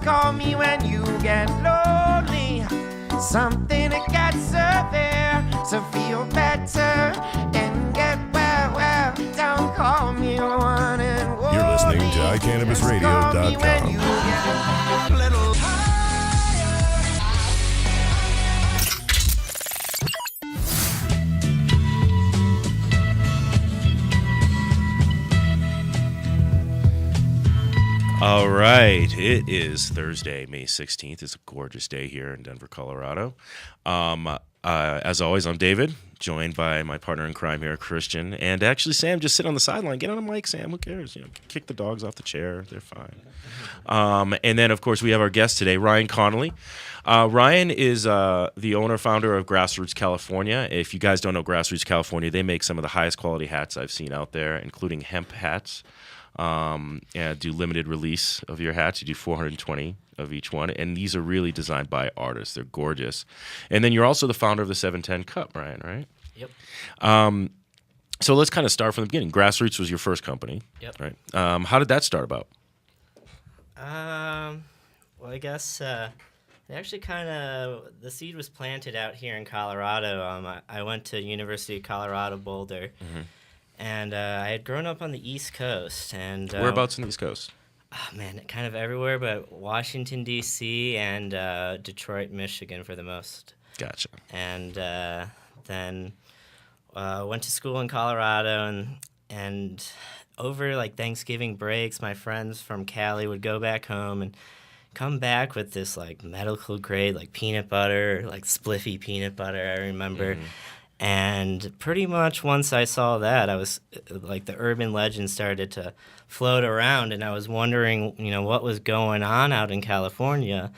call me when you get lonely. Something to get there to feel better and get well. Don't call me one and only. You're listening to iCannabisRadio.com. You get a little All right, it is Thursday, May 16th. It's a gorgeous day here in Denver, Colorado. As always, I'm David, joined by my partner in crime here, Christian. And actually, Sam, just sit on the sideline. Get on a mic, Sam. Who cares? Kick the dogs off the chair. They're fine. And then, of course, we have our guest today, Ryan Connolly. Ryan is the owner-founder of Grassroots California. If you guys don't know Grassroots California, they make some of the highest quality hats I've seen out there, including hemp hats. Do limited release of your hats. You do 420 of each one, and these are really designed by artists. They're gorgeous. And then you're also the founder of the 710 Cup, Ryan, right? Yep. So let's kind of start from the beginning. Grassroots was your first company, Yep. right? How did that start about? Well, I guess it actually the seed was planted out here in Colorado. I went to University of Colorado Boulder. Mm-hmm. And I had grown up on the East Coast. And Whereabouts on the East Coast? Oh, man, kind of everywhere, but Washington, D.C. and Detroit, Michigan for the most. Gotcha. And then went to school in Colorado, and over like Thanksgiving breaks, my friends from Cali would go back home and come back with this like medical grade like peanut butter, like spliffy peanut butter, I remember. Mm-hmm. And pretty much once I saw that, I was like the urban legend started to float around, and I was wondering, what was going on out in California.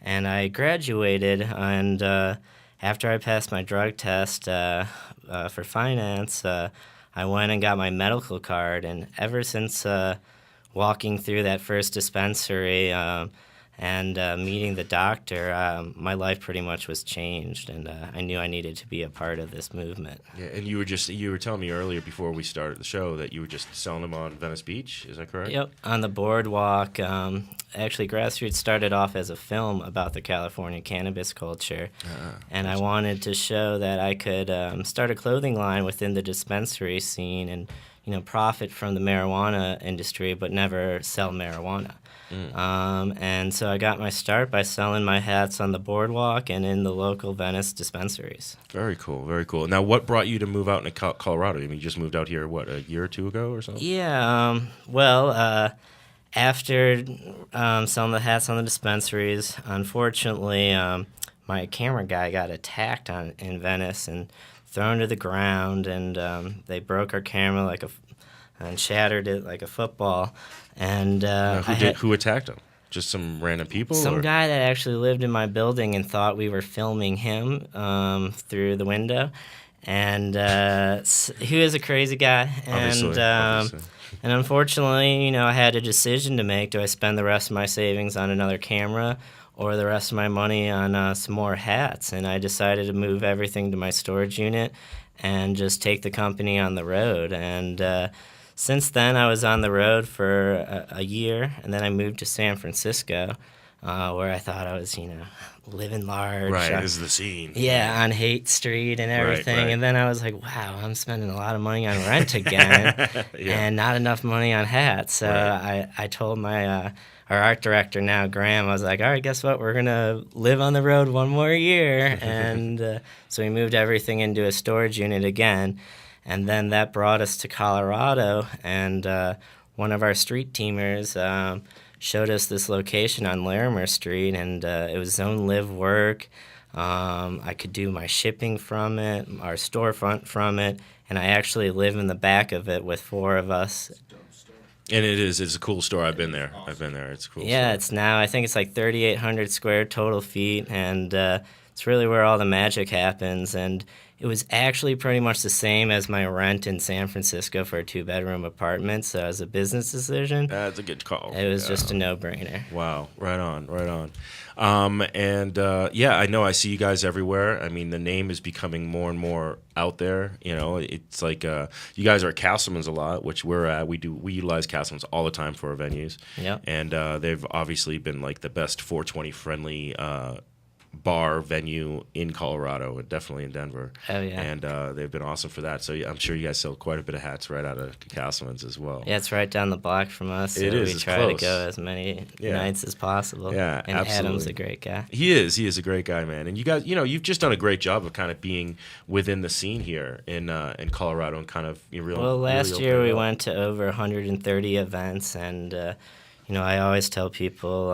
And I graduated, and after I passed my drug test for finance, I went and got my medical card. And ever since walking through that first dispensary and meeting the doctor, my life pretty much was changed, and I knew I needed to be a part of this movement. Yeah, and you were telling me earlier before we started the show that you were just selling them on Venice Beach. Is that correct? Yep, on the boardwalk. Actually, Grassroots started off as a film about the California cannabis culture, and I wanted to show that I could start a clothing line within the dispensary scene and profit from the marijuana industry, but never sell marijuana. And so I got my start by selling my hats on the boardwalk and in the local Venice dispensaries. Very cool, very cool. Now, what brought you to move out into Colorado? I mean, you just moved out here, a year or two ago or something? Yeah, after selling the hats on the dispensaries, unfortunately, my camera guy got attacked in Venice and thrown to the ground, and they broke our camera and shattered it like a football. And who attacked him? Just some random people? Some guy that actually lived in my building and thought we were filming him through the window. And he was a crazy guy. Obviously. And unfortunately, I had a decision to make. Do I spend the rest of my savings on another camera or the rest of my money on some more hats? And I decided to move everything to my storage unit and just take the company on the road. And since then, I was on the road for a year, and then I moved to San Francisco, where I thought I was, living large. Right, this is the scene. Yeah, on Haight Street and everything. Right. And then I was like, wow, I'm spending a lot of money on rent again and not enough money on hats. So I told my our art director now, Graham, I was like, all right, guess what? We're going to live on the road one more year. And so we moved everything into a storage unit again. And then that brought us to Colorado, and one of our street teamers showed us this location on Larimer Street, and it was zone live work. I could do my shipping from it, our storefront from it, and I actually live in the back of it with 4 of us. And it's a cool store. I've been there. It's a cool store. Yeah, it's now, I think it's like 3,800 square total feet, and it's really where all the magic happens. And it was actually pretty much the same as my rent in San Francisco for a 2-bedroom apartment. So as a business decision, That's a good call. it was just a no-brainer. Wow, right on, right on. I know I see you guys everywhere. I mean, the name is becoming more and more out there. You know, it's like you guys are at Castleman's a lot, which we're at. We utilize Castleman's all the time for our venues. Yep. And they've obviously been like the best 420 friendly bar venue in Colorado and definitely in Denver. Oh, yeah. And they've been awesome for that. So I'm sure you guys sell quite a bit of hats right out of Castleman's as well. Yeah, it's right down the block from us. So It is, we it's try close. to go as many nights as possible. Yeah, and absolutely. Adam's a great guy. He is a great guy, man. And you guys, you've just done a great job of kind of being within the scene here in Colorado and kind of Well, last year we went to over 130 events, and I always tell people,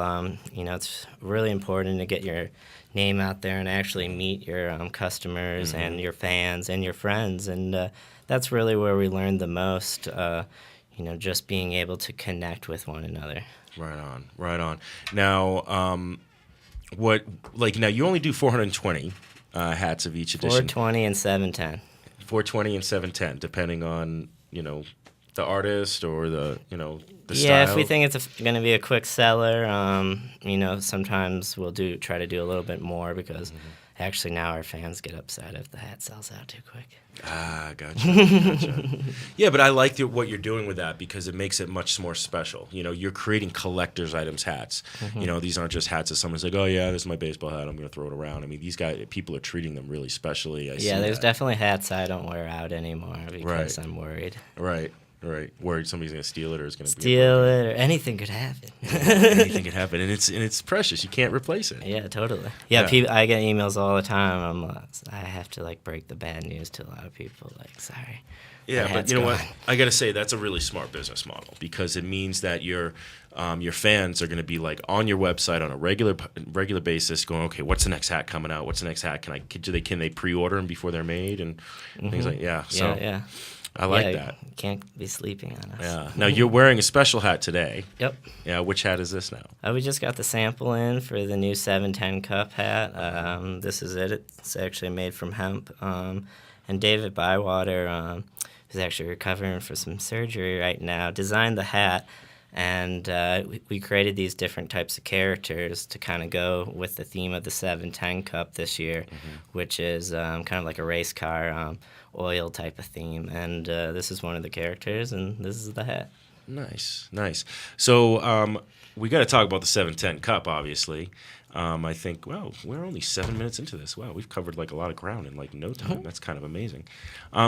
it's really important to get your name out there and actually meet your customers and your fans and your friends, and that's really where we learned the most. Just being able to connect with one another. Right on. Now, now you only do 420 hats of each edition. 420 and 710. 420 and 710, depending on the artist or the the Yeah, style. if we think it's going to be a quick seller, sometimes we'll try to do a little bit more because actually now our fans get upset if the hat sells out too quick. Ah, gotcha. Yeah, but I like what you're doing with that because it makes it much more special. You're creating collector's items hats. These aren't just hats that someone's like, oh yeah, this is my baseball hat, I'm going to throw it around. I mean, people are treating them really specially. There's definitely hats I don't wear out anymore because I'm worried. Right. Worried somebody's going to steal it or is going to steal it or anything could happen. Anything could happen, and it's precious. You can't replace it. Yeah, totally. Yeah. I get emails all the time. I have to break the bad news to a lot of people. Sorry. Yeah, but you know what? I got to say that's a really smart business model because it means that your fans are going to be on your website on a regular basis, going, okay, what's the next hat coming out? What's the next hat? Can they pre-order them before they're made and things like yeah. I like that. You can't be sleeping on us. Yeah. Now you're wearing a special hat today. Yep. Yeah. Which hat is this now? We just got the sample in for the new 710 cup hat. This is it. It's actually made from hemp. And David Bywater, who's actually recovering from some surgery right now, designed the hat. And we created these different types of characters to kind of go with the theme of the 710 Cup this year, which is kind of like a race car oil type of theme. And this is one of the characters, and this is the hat. Nice. So we got to talk about the 710 Cup, obviously. I think, we're only 7 minutes into this. Wow, we've covered a lot of ground in no time. That's kind of amazing.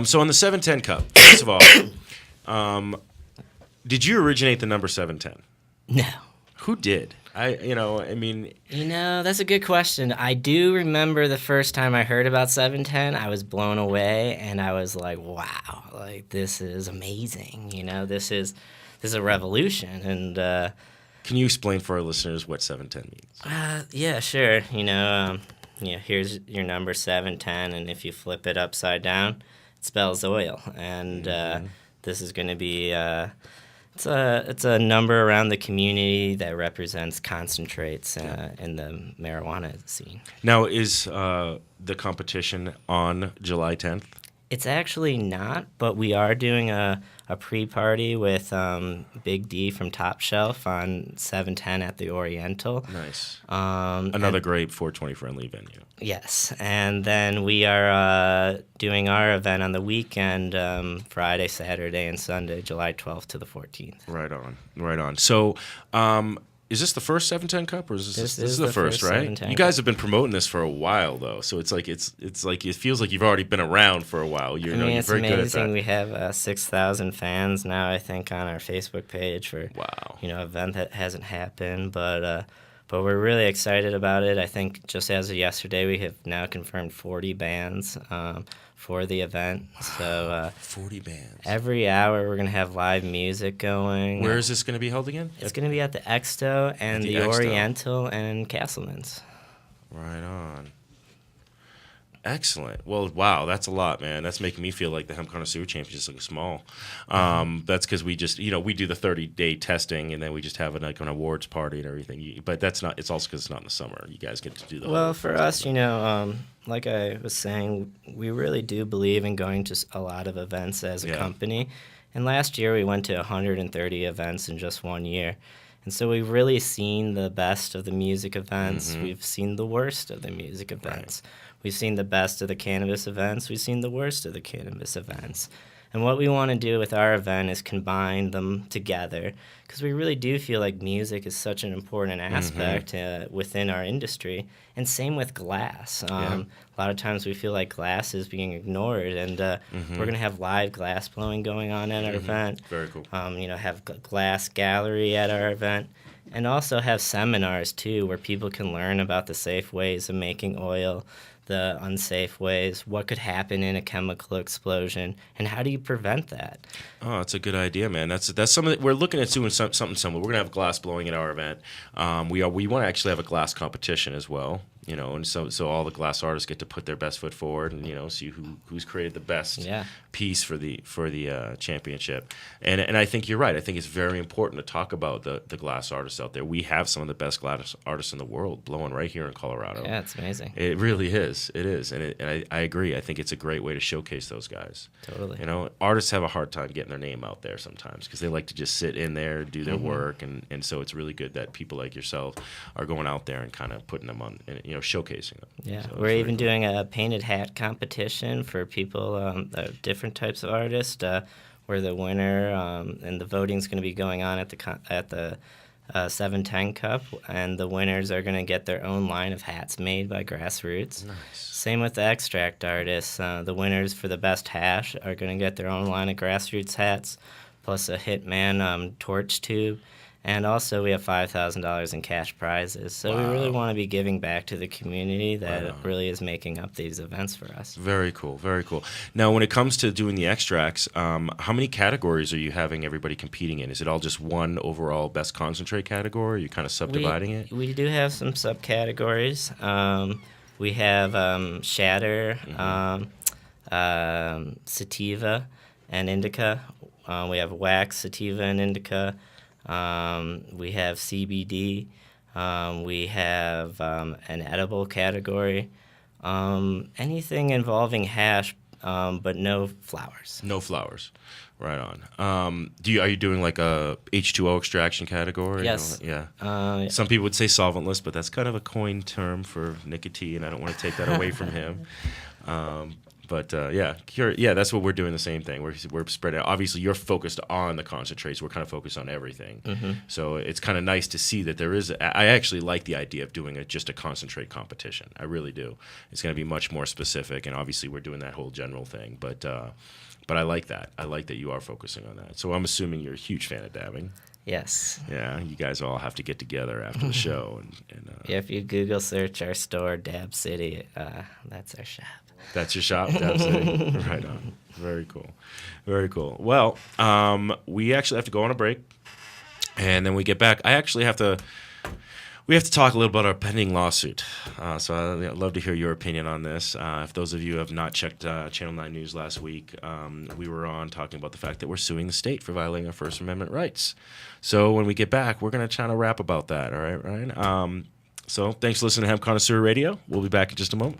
So on the 710 Cup, first of all, did you originate the number 710? No. Who did? That's a good question. I do remember the first time I heard about 710, I was blown away, and I was like, wow, this is amazing. This is a revolution. And can you explain for our listeners what 710 means? Yeah, sure. Here's your number 710, and if you flip it upside down, it spells oil. And this is going to be it's a number around the community that represents concentrates in the marijuana scene. Now, is the competition on July 10th? It's actually not, but we are doing a pre-party with Big D from Top Shelf on 710 at the Oriental. Nice. Another great 420 friendly venue. Yes, and then we are doing our event on the weekend, Friday, Saturday, and Sunday, July 12th to the 14th. Right on. So, is this the first 710 Cup, or is this is the first, right? You guys have been promoting this for a while, though, so it's like it feels like you've already been around for a while. You're it's very amazing. good at that. We have 6,000 fans now, I think, on our Facebook page for an event that hasn't happened, but we're really excited about it. I think just as of yesterday, we have now confirmed 40 bands for the event. So 40 bands. Every hour we're going to have live music going. Where is this going to be held again? It's going to be at the Exto and the Oriental and Castleman's. Right on. Excellent. Well, wow, that's a lot, man. That's making me feel like the Hemp Connoisseur Championship is small. That's because we just, we do the 30-day testing, and then we just have an awards party and everything. But that's not. It's also because it's not in the summer. You guys get to do the. Well, for us, like I was saying, we really do believe in going to a lot of events as a company. And last year we went to 130 events in just 1 year. And so we've really seen the best of the music events. We've seen the worst of the music events. Right. We've seen the best of the cannabis events. We've seen the worst of the cannabis events. And what we want to do with our event is combine them together, because we really do feel like music is such an important aspect within our industry. And same with glass. A lot of times we feel like glass is being ignored, and we're going to have live glass blowing going on at our event. Very cool. Have glass gallery at our event, and also have seminars too, where people can learn about the safe ways of making oil, the unsafe ways, what could happen in a chemical explosion, and how do you prevent that? Oh, that's a good idea, man. That's something that we're looking at doing something similar. We're gonna have glass blowing at our event. We want to actually have a glass competition as well. And so all the glass artists get to put their best foot forward, and see who's created the best piece for the championship. And I think you're right. I think it's very important to talk about the glass artists out there. We have some of the best glass artists in the world blowing right here in Colorado. Yeah, it's amazing. It really is. It is, and I agree. I think it's a great way to showcase those guys. Totally. Artists have a hard time getting their name out there sometimes because they like to just sit in there, do their work, and so it's really good that people like yourself are going out there and kind of putting them on, showcasing them. Yeah, so we're even doing a painted hat competition for people, different types of artists. Where the winner and the voting's going to be going on at the 710 Cup, and the winners are going to get their own line of hats made by Grassroots. Nice. Same with the extract artists. The winners for the best hash are going to get their own line of Grassroots hats, plus a Hitman torch tube. And also we have $5,000 in cash prizes. So we really want to be giving back to the community that really is making up these events for us. Very cool, very cool. Now, when it comes to doing the extracts, how many categories are you having everybody competing in? Is it all just one overall best concentrate category? Are you kind of subdividing it? We do have some subcategories. We have shatter, sativa, and indica. We have wax, sativa, and indica. We have CBD. We have an edible category. Anything involving hash, but no flowers. No flowers. Right on. Are you doing like a H2O extraction category? Yes. Yeah. Some people would say solventless, but that's kind of a coined term for nicotine, and I don't want to take that away from him. But that's what we're doing. The same thing. We're spreading out. Obviously, you're focused on the concentrates. We're kind of focused on everything. So it's kind of nice to see that there is. I actually like the idea of doing just a concentrate competition. I really do. It's going to be much more specific, and obviously, we're doing that whole general thing. But I like that. I like that you are focusing on that. So I'm assuming you're a huge fan of dabbing. Yes. Yeah, you guys all have to get together after the show. If you Google search our store, Dab City, that's our shop. That's your shop, Dab City. Right on. Very cool. Very cool. Well, we actually have to go on a break, and then we get back. We have to talk a little about our pending lawsuit. So I'd love to hear your opinion on this. If those of you have not checked Channel 9 News last week, we were on talking about the fact that we're suing the state for violating our First Amendment rights. So when we get back, we're going to try to rap about that. All right, Ryan? So thanks for listening to Hemp Connoisseur Radio. We'll be back in just a moment.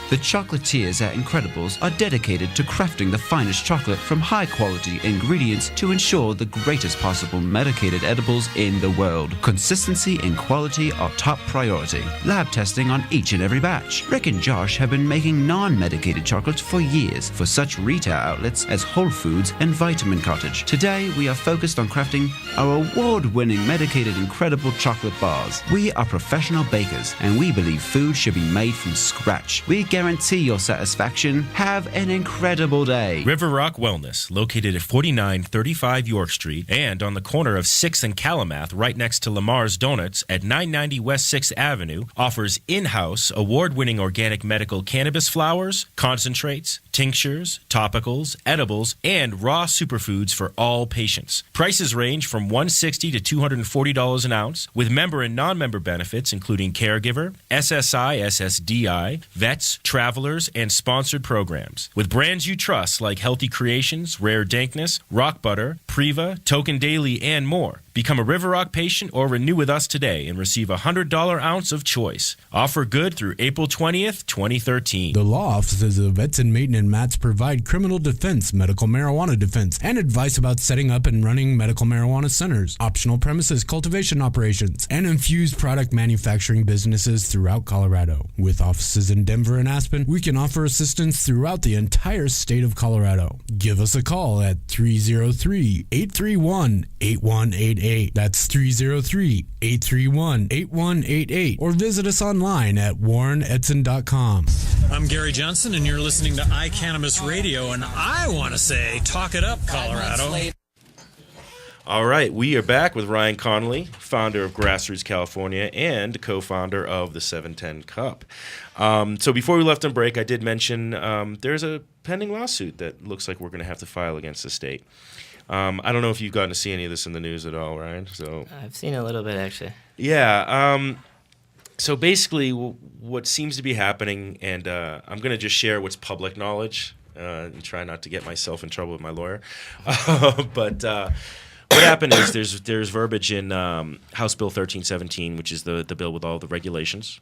The chocolatiers at Incredibles are dedicated to crafting the finest chocolate from high-quality ingredients to ensure the greatest possible medicated edibles in the world. Consistency and quality are top priority. Lab testing on each and every batch. Rick and Josh have been making non-medicated chocolates for years for such retail outlets as Whole Foods and Vitamin Cottage. Today, we are focused on crafting our award-winning medicated Incredible chocolate bars. We are professional bakers, and we believe food should be made from scratch. We guarantee your satisfaction. Have an incredible day. River Rock Wellness, located at 4935 York Street and on the corner of 6th and Calumet, right next to Lamar's Donuts at 990 West 6th Avenue, offers in-house award-winning organic medical cannabis flowers, concentrates, tinctures, topicals, edibles, and raw superfoods for all patients. Prices range from $160 to $240 an ounce, with member and non-member benefits including caregiver, SSI, SSDI, vets, travelers, and sponsored programs. With brands you trust like Healthy Creations, Rare Dankness, Rock Butter, Priva, Token Daily, and more. Become a River Rock patient or renew with us today and receive a $100 ounce of choice. Offer good through April 20th, 2013. The law offices of Edson, Maton, and Matz provide criminal defense, medical marijuana defense, and advice about setting up and running medical marijuana centers, optional premises cultivation operations, and infused product manufacturing businesses throughout Colorado. With offices in Denver and Aspen, we can offer assistance throughout the entire state of Colorado. Give us a call at 303-831-8188. That's 303-831-8188. Or visit us online at warrenedson.com. I'm Gary Johnson, and you're listening to iCannabis Radio, and I want to say, talk it up, Colorado. All right, we are back with Ryan Connolly, founder of Grassroots California and co-founder of the 710 Cup. So before we left on break, I did mention there's a pending lawsuit that looks like we're going to have to file against the state. I don't know if you've gotten to see any of this in the news at all, Ryan. So I've seen a little bit, actually. Yeah. So basically, what seems to be happening, and I'm going to just share what's public knowledge and try not to get myself in trouble with my lawyer. But what happened is there's verbiage in House Bill 1317, which is the bill with all the regulations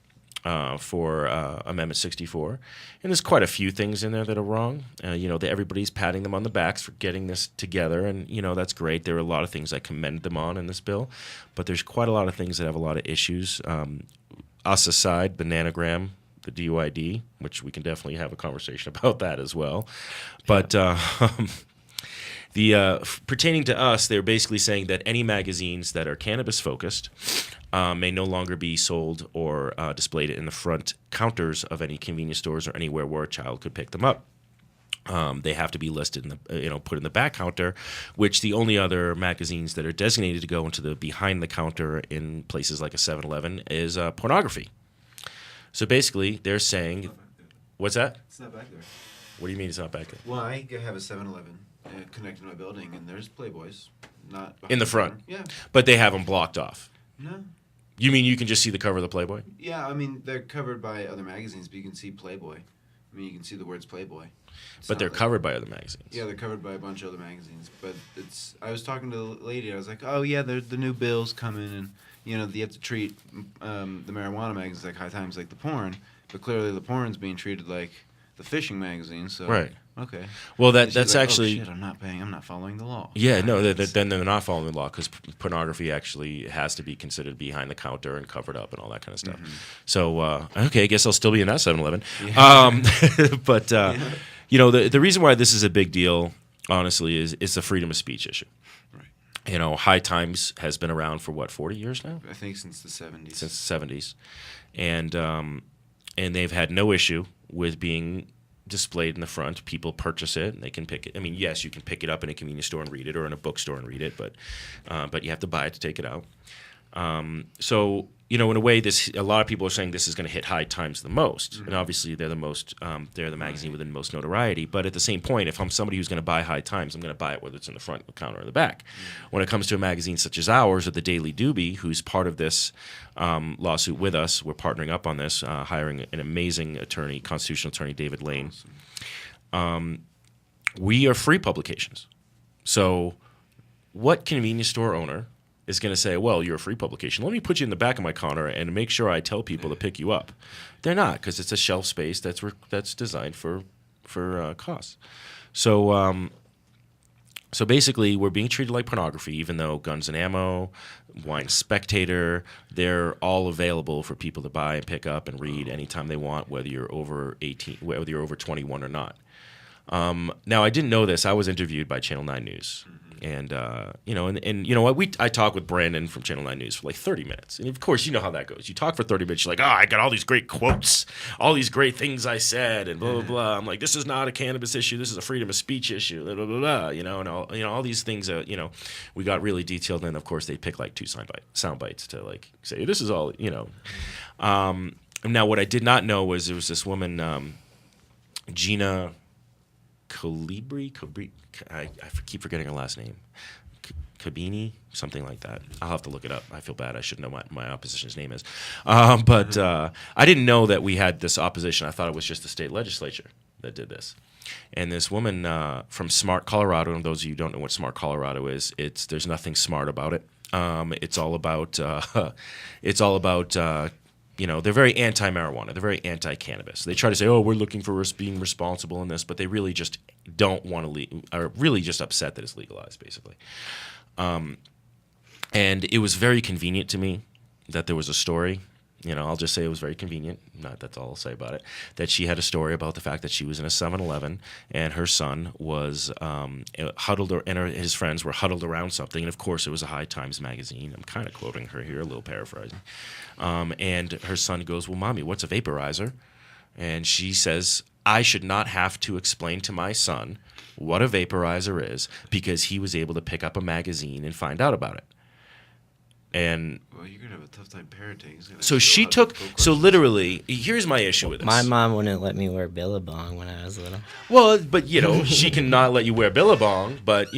for Amendment 64. And there's quite a few things in there that are wrong. Everybody's patting them on the backs for getting this together, and, that's great. There are a lot of things I commend them on in this bill, but there's quite a lot of things that have a lot of issues. Us aside, Bananagram, the DUID, which we can definitely have a conversation about that as well. But pertaining to us, they're basically saying that any magazines that are cannabis-focused may no longer be sold or displayed in the front counters of any convenience stores or anywhere where a child could pick them up. They have to be listed in the, put in the back counter, which the only other magazines that are designated to go into the behind the counter in places like a 7-Eleven is pornography. So basically, they're saying, what's that? It's not back there. What do you mean it's not back there? Well, I have a 7-Eleven connected to my building, and there's Playboys, not in the front. Yeah. But they have them blocked off. No. You mean you can just see the cover of the Playboy? Yeah, I mean they're covered by other magazines, but you can see Playboy. I mean, you can see the words Playboy. But they're covered by other magazines. Yeah, they're covered by a bunch of other magazines. But I was talking to the lady. I was like, oh yeah, the new bills coming, and you have to treat the marijuana magazines like High Times, like the porn. But clearly, the porn's being treated like the fishing magazine. So right. Okay. Well, that's like, actually. Oh, shit, I'm not following the law. Yeah, no, then they're not following the law because pornography actually has to be considered behind the counter and covered up and all that kind of stuff. Mm-hmm. So, okay, I guess I'll still be in that 7-Eleven. Yeah. But, the reason why this is a big deal, honestly, is it's a freedom of speech issue. Right. High Times has been around for, 40 years now? I think since the 70s. Since the 70s. And they've had no issue with being displayed in the front. People purchase it and they can pick it. I mean, yes, you can pick it up in a convenience store and read it, or in a bookstore and read it, but you have to buy it to take it out. So in a way, a lot of people are saying this is going to hit High Times the most, mm-hmm. and obviously they're the most, they're the magazine with the most notoriety. But at the same point, if I'm somebody who's going to buy High Times, I'm going to buy it whether it's in the front, the counter, or the back. Mm-hmm. When it comes to a magazine such as ours, or the Daily Doobie, who's part of this lawsuit with us, we're partnering up on this, hiring an amazing attorney, constitutional attorney, David Lane. We are free publications. So what convenience store owner is going to say, well, you're a free publication. Let me put you in the back of my counter and make sure I tell people to pick you up. They're not, because it's a shelf space that's designed for costs. So basically, we're being treated like pornography, even though Guns and Ammo, Wine Spectator, they're all available for people to buy and pick up and read anytime they want, whether you're over 18, whether you're over 21 or not. Now, I didn't know this. I was interviewed by Channel 9 News. And you know what? I talked with Brandon from Channel 9 News for like 30 minutes. And of course, you know how that goes. You talk for 30 minutes, you're like, I got all these great quotes, all these great things I said, and blah, blah, blah. I'm like, this is not a cannabis issue. This is a freedom of speech issue, blah, blah, blah, blah. And all these things, we got really detailed. And of course, they pick like 2 sound bites to like say, this is all, Now, what I did not know was there was this woman, Gina Colibri. I keep forgetting her last name. Cabini, something like that. I'll have to look it up. I feel bad. I should know what my opposition's name is. But I didn't know that we had this opposition. I thought it was just the state legislature that did this. And this woman from Smart, Colorado, and those of you who don't know what Smart, Colorado is, there's nothing smart about it. It's all about they're very anti-marijuana. They're very anti-cannabis. They try to say, oh, we're looking for being responsible in this, but they really just don't want to are really just upset that it's legalized, basically. And it was very convenient to me that there was a story. I'll just say it was very convenient. That's all I'll say about it. That she had a story about the fact that she was in a 7-Eleven and her son was huddled, and his friends were huddled around something. And of course, it was a High Times magazine. I'm kind of quoting her here, a little paraphrasing. And her son goes, "Well, Mommy, what's a vaporizer?" And she says, "I should not have to explain to my son what a vaporizer is because he was able to pick up a magazine and find out about it." And well, you're gonna have a tough time parenting. So literally, here's my issue with this. My mom wouldn't let me wear Billabong when I was little. Well, but she cannot let you wear Billabong, but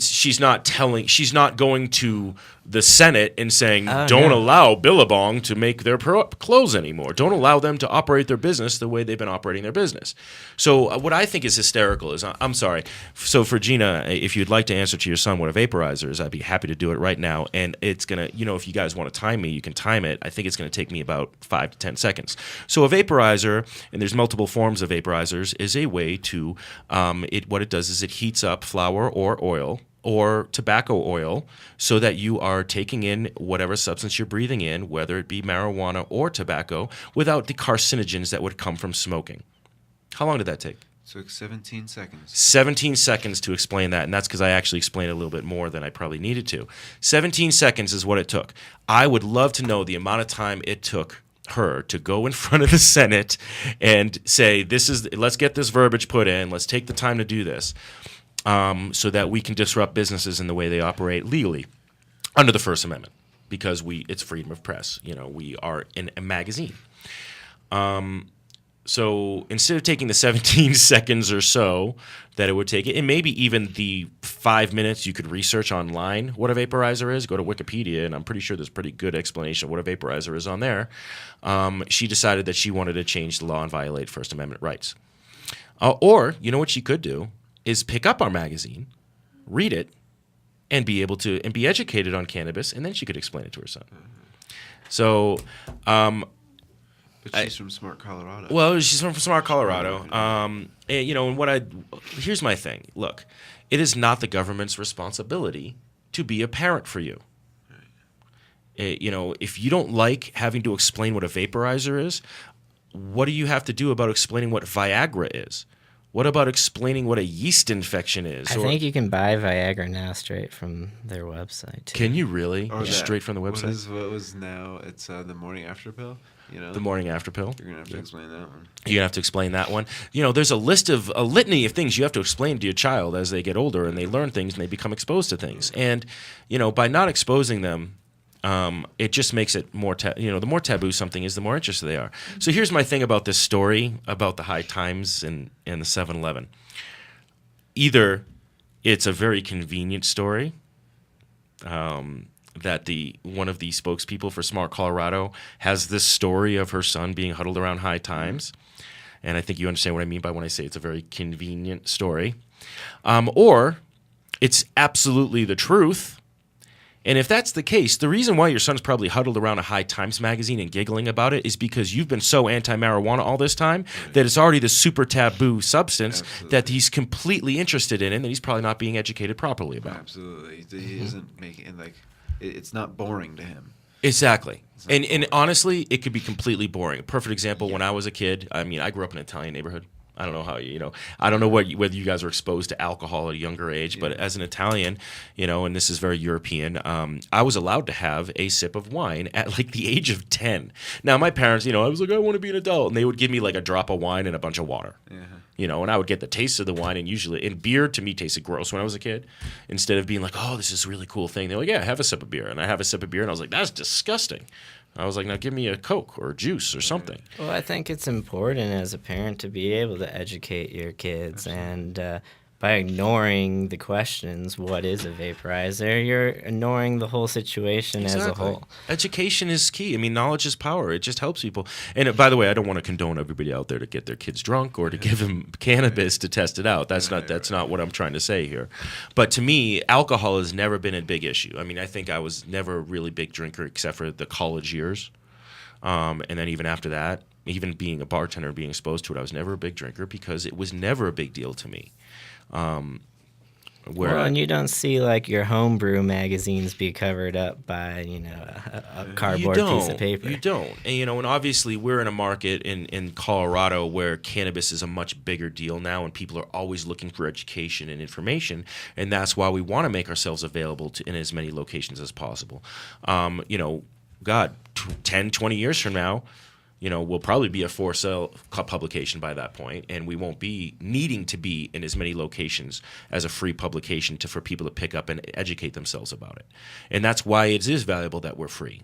she's not going to the Senate and saying don't allow Billabong to make their clothes anymore. Don't allow them to operate their business the way they've been operating their business. So what I think is hysterical is, I'm sorry. So for Gina, if you'd like to answer to your son what a vaporizer is, I'd be happy to do it right now. And it's gonna, if you guys want to time me, you can time it. I think it's gonna take me about 5 to 10 seconds. So a vaporizer, and there's multiple forms of vaporizers, is a way to what it does is it heats up flour or oil or tobacco oil so that you are taking in whatever substance you're breathing in, whether it be marijuana or tobacco, without the carcinogens that would come from smoking. How long did that take? So 17 seconds. 17 seconds to explain that, and that's because I actually explained a little bit more than I probably needed to. 17 seconds is what it took. I would love to know the amount of time it took her to go in front of the Senate and say, let's get this verbiage put in, let's take the time to do this. So that we can disrupt businesses in the way they operate legally under the First Amendment, because it's freedom of press. We are in a magazine. So instead of taking the 17 seconds or so that it would take it, and maybe even the 5 minutes you could research online what a vaporizer is, go to Wikipedia, and I'm pretty sure there's a pretty good explanation of what a vaporizer is on there, she decided that she wanted to change the law and violate First Amendment rights. Or, what she could do is pick up our magazine, read it, and be able to be educated on cannabis, and then she could explain it to her son. So, but she's from Smart, Colorado. Well, she's from Smart, Colorado. And here's my thing. Look, it is not the government's responsibility to be a parent for you. If you don't like having to explain what a vaporizer is, what do you have to do about explaining what Viagra is? What about explaining what a yeast infection is? I think you can buy Viagra now straight from their website, too. Can you really? Or Straight from the website? What was now? It's the morning after pill. The morning after pill. You're gonna have to explain that one. You're gonna have to explain that one. There's a litany of things you have to explain to your child as they get older and they learn things and they become exposed to things. And by not exposing them, it just makes it more, the more taboo something is, the more interested they are. So here's my thing about this story about the High Times and the 7-Eleven. Either it's a very convenient story that one of the spokespeople for Smart Colorado has this story of her son being huddled around High Times, and I think you understand what I mean by when I say it's a very convenient story, or it's absolutely the truth. And if that's the case, the reason why your son's probably huddled around a High Times magazine and giggling about it is because you've been so anti-marijuana all this time that it's already the super taboo substance that he's completely interested in and that he's probably not being educated properly about. Absolutely. He isn't making it's not boring to him. Exactly. And honestly, it could be completely boring. A perfect example, when I was a kid, I grew up in an Italian neighborhood. I don't know how I don't know whether you guys were exposed to alcohol at a younger age, but as an Italian, and this is very European, I was allowed to have a sip of wine at like the age of 10. Now my parents, I was like, I want to be an adult, and they would give me like a drop of wine and a bunch of water. And I would get the taste of the wine, and beer to me tasted gross when I was a kid. Instead of being like, oh, this is a really cool thing, they're like, yeah, have a sip of beer, and I have a sip of beer, and I was like, that's disgusting. I was like, now give me a Coke or a juice or something. Well, I think it's important as a parent to be able to educate your kids. And by ignoring the questions, what is a vaporizer, you're ignoring the whole situation as a whole. Education is key. I mean, knowledge is power. It just helps people. And by the way, I don't want to condone everybody out there to get their kids drunk or to give them cannabis to test it out. That's not what I'm trying to say here. But to me, alcohol has never been a big issue. I mean, I think I was never a really big drinker except for the college years. And then even after that, even being a bartender and being exposed to it, I was never a big drinker because it was never a big deal to me. And you don't see like your homebrew magazines be covered up by a cardboard piece of paper. You don't, and obviously we're in a market in Colorado where cannabis is a much bigger deal now, and people are always looking for education and information, and that's why we want to make ourselves available in as many locations as possible. 10, 20 years from now, we'll probably be a for sale publication by that point, and we won't be needing to be in as many locations as a free publication for people to pick up and educate themselves about it. And that's why it is valuable that we're free.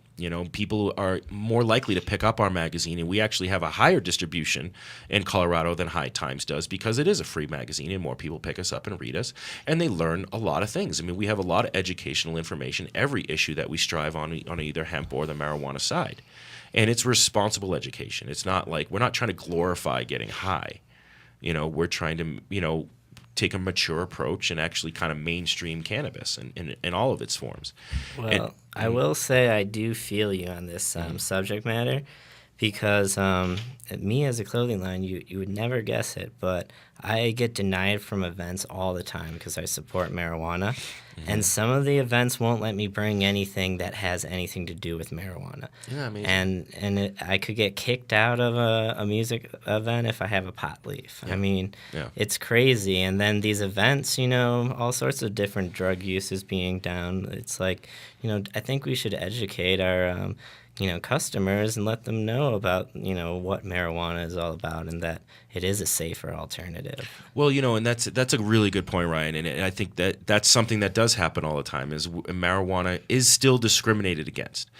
People are more likely to pick up our magazine, and we actually have a higher distribution in Colorado than High Times does because it is a free magazine, and more people pick us up and read us, and they learn a lot of things. I mean, we have a lot of educational information every issue that we strive on either hemp or the marijuana side. And it's responsible education. It's not like we're not trying to glorify getting high. We're trying to, take a mature approach and actually kind of mainstream cannabis in all of its forms. Well, I will say I do feel you on this subject matter because me as a clothing line, you would never guess it, but I get denied from events all the time because I support marijuana. Mm-hmm. And some of the events won't let me bring anything that has anything to do with marijuana. Yeah, amazing. I could get kicked out of a music event if I have a pot leaf. Yeah. I mean, It's crazy. And then these events, all sorts of different drug use is being down. It's like, I think we should educate our customers and let them know about, what marijuana is all about and that it is a safer alternative. Well, and that's a really good point, Ryan. And I think that's something that does happen all the time is marijuana is still discriminated against.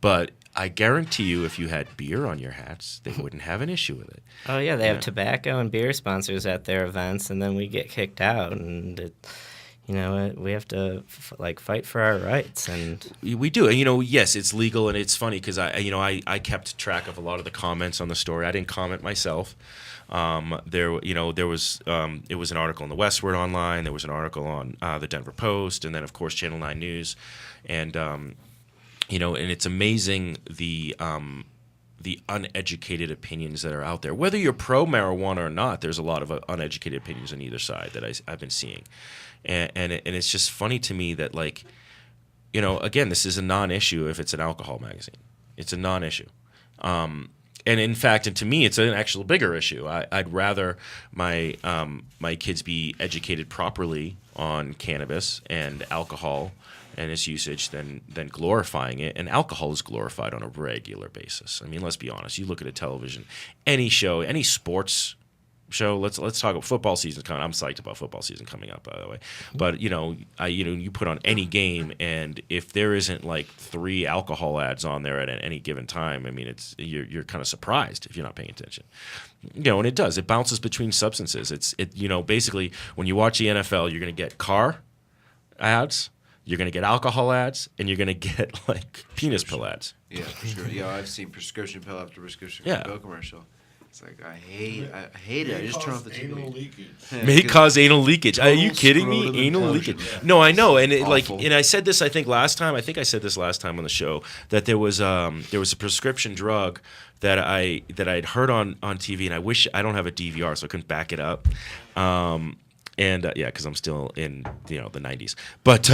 But I guarantee you if you had beer on your hats, they wouldn't have an issue with it. Oh, yeah. They have tobacco and beer sponsors at their events, and then we get kicked out. And we have to fight for our rights, and we do. And yes, it's legal, and it's funny because I kept track of a lot of the comments on the story. I didn't comment myself. There was it was an article in the Westward Online. There was an article on the Denver Post, and then of course Channel 9 News, and and it's amazing the uneducated opinions that are out there. Whether you're pro marijuana or not, there's a lot of uneducated opinions on either side that I've been seeing. And it's just funny to me that, again, this is a non-issue if it's an alcohol magazine. It's a non-issue. And in fact, and to me, it's an actual bigger issue. I'd rather my kids be educated properly on cannabis and alcohol and its usage than glorifying it. And alcohol is glorified on a regular basis. I mean, let's be honest. You look at a television, any show, any sports show. Let's talk about football season coming. I'm psyched about football season coming up, by the way. But you put on any game, and if there isn't 3 alcohol ads on there at any given time, I mean, you're kind of surprised if you're not paying attention. And it does. It bounces between substances. Basically when you watch the NFL, you're going to get car ads, you're going to get alcohol ads, and you're going to get penis pill ads. Yeah, for sure. Yeah, I've seen prescription pill after prescription pill commercial. It's like I hate it. I just turn off the TV. Anal leakage. May cause anal leakage. Are you kidding me? Anal leakage. No, I know, and and I said this. I think last time. I think I said this last time on the show that there was a prescription drug that I'd heard on TV, and I wish I don't have a DVR, so I couldn't back it up. Because I'm still in the 90s. But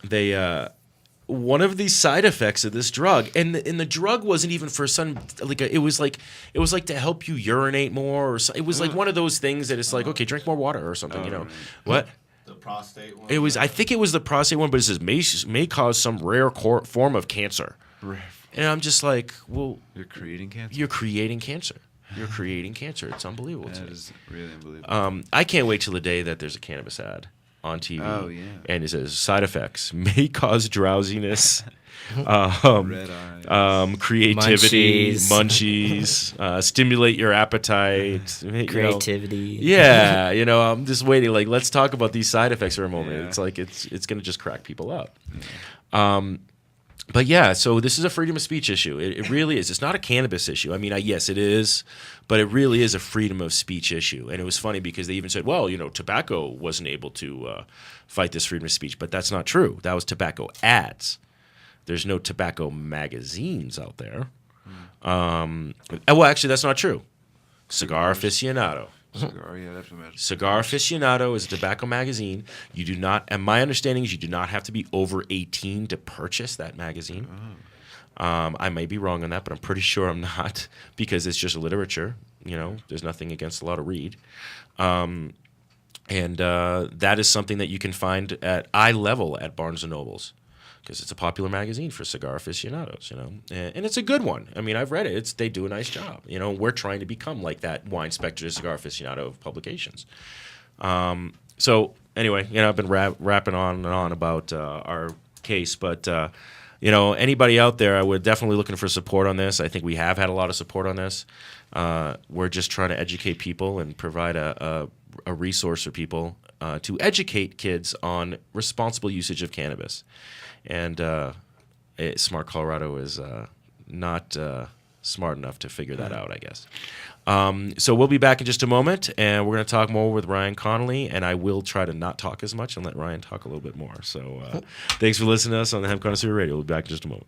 they. One of the side effects of this drug, and the drug wasn't even for some it was like to help you urinate more, or it was one of those things that it's okay, drink more water or something, What? The prostate one. It was. I think it was the prostate one, but it says may cause some rare form of cancer. And I'm just well, you're creating cancer. You're creating cancer. You're creating cancer. It's unbelievable. That is really unbelievable. I can't wait till the day that there's a cannabis ad. on TV. Oh, yeah. And it says side effects may cause drowsiness, Red eyes. creativity, munchies, stimulate your appetite, Creativity. Yeah, I'm just waiting. Like, let's talk about these side effects for a moment. Yeah. It's like it's going to just crack people up. But yeah, so this is a freedom of speech issue. It really is. It's not a cannabis issue. I mean, yes, it is, but it really is a freedom of speech issue. And it was funny because they even said, well, tobacco wasn't able to fight this freedom of speech, but that's not true. That was tobacco ads. There's no tobacco magazines out there. Well, actually, that's not true. Cigar Aficionado. Cigar, yeah, that's what matters. Cigar Aficionado is a tobacco magazine. You do not, and my understanding is you do not have to be over 18 to purchase that magazine. I may be wrong on that, but I'm pretty sure I'm not because it's just literature. There's nothing against a lot of read. And that is something that you can find at eye level at Barnes & Nobles because it's a popular magazine for cigar aficionados, and it's a good one. I mean, I've read it. They do a nice job. We're trying to become like that wine spectator cigar aficionado of publications. So anyway, I've been rapping on and on about our case, but anybody out there, I would definitely looking for support on this. I think we have had a lot of support on this. We're just trying to educate people and provide a resource for people to educate kids on responsible usage of cannabis. And Smart Colorado is not smart enough to figure that out, I guess. So we'll be back in just a moment, and we're going to talk more with Ryan Connolly, and I will try to not talk as much and let Ryan talk a little bit more. So thanks for listening to us on the Hemp Connoisseur Radio. We'll be back in just a moment.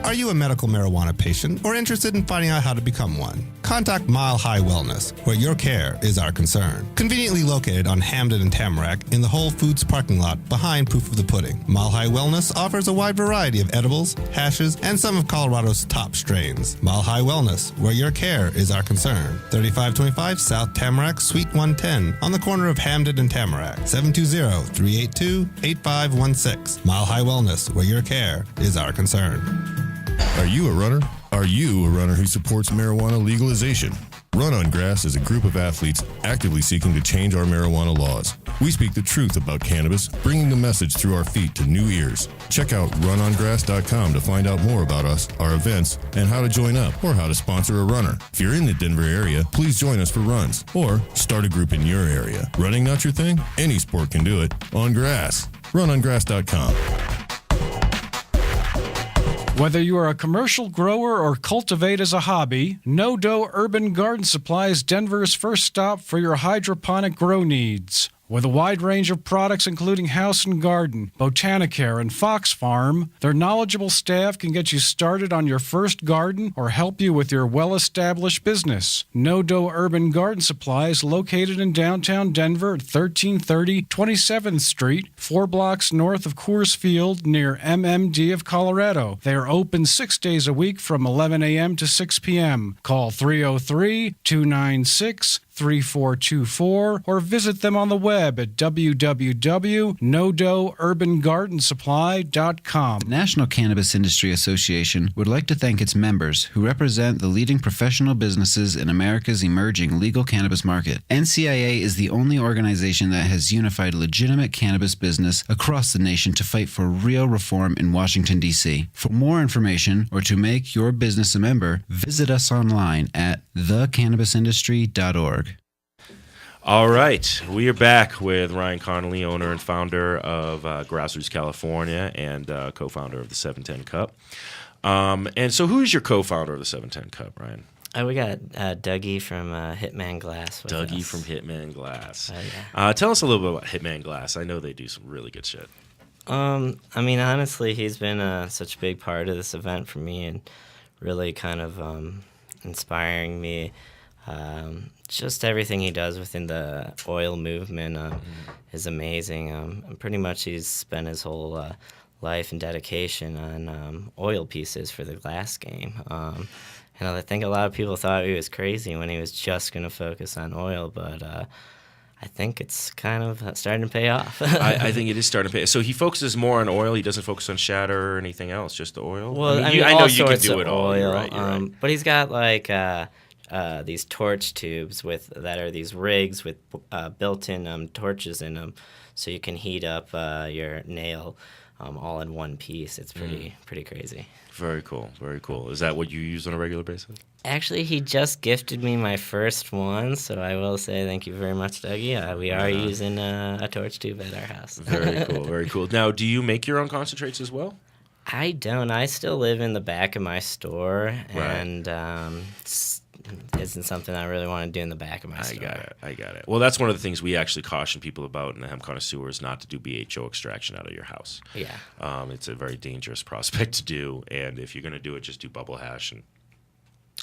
Are you a medical marijuana patient or interested in finding out how to become one? Contact Mile High Wellness, where your care is our concern. Conveniently located on Hamden and Tamarack in the Whole Foods parking lot behind Proof of the Pudding. Mile High Wellness offers a wide variety of edibles, hashes, and some of Colorado's top strains. Mile High Wellness, where your care is our concern. 3525 South Tamarack, Suite 110, on the corner of Hamden and Tamarack. 720-382-8516. Mile High Wellness, where your care is our concern. Are you a runner? Are you a runner who supports marijuana legalization? Run on Grass is a group of athletes actively seeking to change our marijuana laws. We speak the truth about cannabis, bringing the message through our feet to new ears. Check out runongrass.com to find out more about us, our events, and how to join up or how to sponsor a runner. If you're in the Denver area, please join us for runs or start a group in your area. Running not your thing? Any sport can do it. On grass. Runongrass.com. Whether you are a commercial grower or cultivate as a hobby, No Dough Urban Garden Supply is Denver's first stop for your hydroponic grow needs. With a wide range of products including House and Garden, Botanicare, and Fox Farm, their knowledgeable staff can get you started on your first garden or help you with your well-established business. No Dough Urban Garden Supply is located in downtown Denver at 1330 27th Street, 4 blocks north of Coors Field near MMD of Colorado. They are open 6 days a week from 11 a.m. to 6 p.m. Call 303-296-3424 or visit them on the web at www.nodoughurbangardensupply.com. The National Cannabis Industry Association would like to thank its members who represent the leading professional businesses in America's emerging legal cannabis market. NCIA is the only organization that has unified legitimate cannabis business across the nation to fight for real reform in Washington, D.C. For more information or to make your business a member, visit us online at thecannabisindustry.org. All right, we are back with Ryan Connolly, owner and founder of Grassroots California and co-founder of the 710 Cup. And so who's your co-founder of the 710 Cup, Ryan? We got Dougie from Hitman Glass. With Dougie us. from Hitman Glass. Yeah. Tell us a little bit about Hitman Glass. I know they do some really good shit. I mean, honestly, he's been such a big part of this event for me and really kind of inspiring me. Just everything he does within the oil movement is amazing. And pretty much he's spent his whole life and dedication on oil pieces for the glass game. And I think a lot of people thought he was crazy when he was just going to focus on oil, but I think it's kind of starting to pay off. I think it is starting to pay. So he focuses more on oil. He doesn't focus on shatter or anything else, just the oil? Well, I know you can do it all. Oil, You're right. But he's got like these torch tubes that are these rigs with built-in torches in them. so you can heat up your nail all in one piece. It's pretty crazy. Very cool. Very cool. Is that what you use on a regular basis? Actually, he just gifted me my first one, so I will say thank you very much, Dougie. We are using a torch tube at our house. Very cool. Very cool. Now, do you make your own concentrates as well? I don't. I still live in the back of my store, Right. and isn't something I really want to do in the back of my store. I got it. Well, that's one of the things we actually caution people about in the Hemp Connoisseur is not to do BHO extraction out of your house. Yeah. It's a very dangerous prospect to do, and if you're going to do it, just do bubble hash and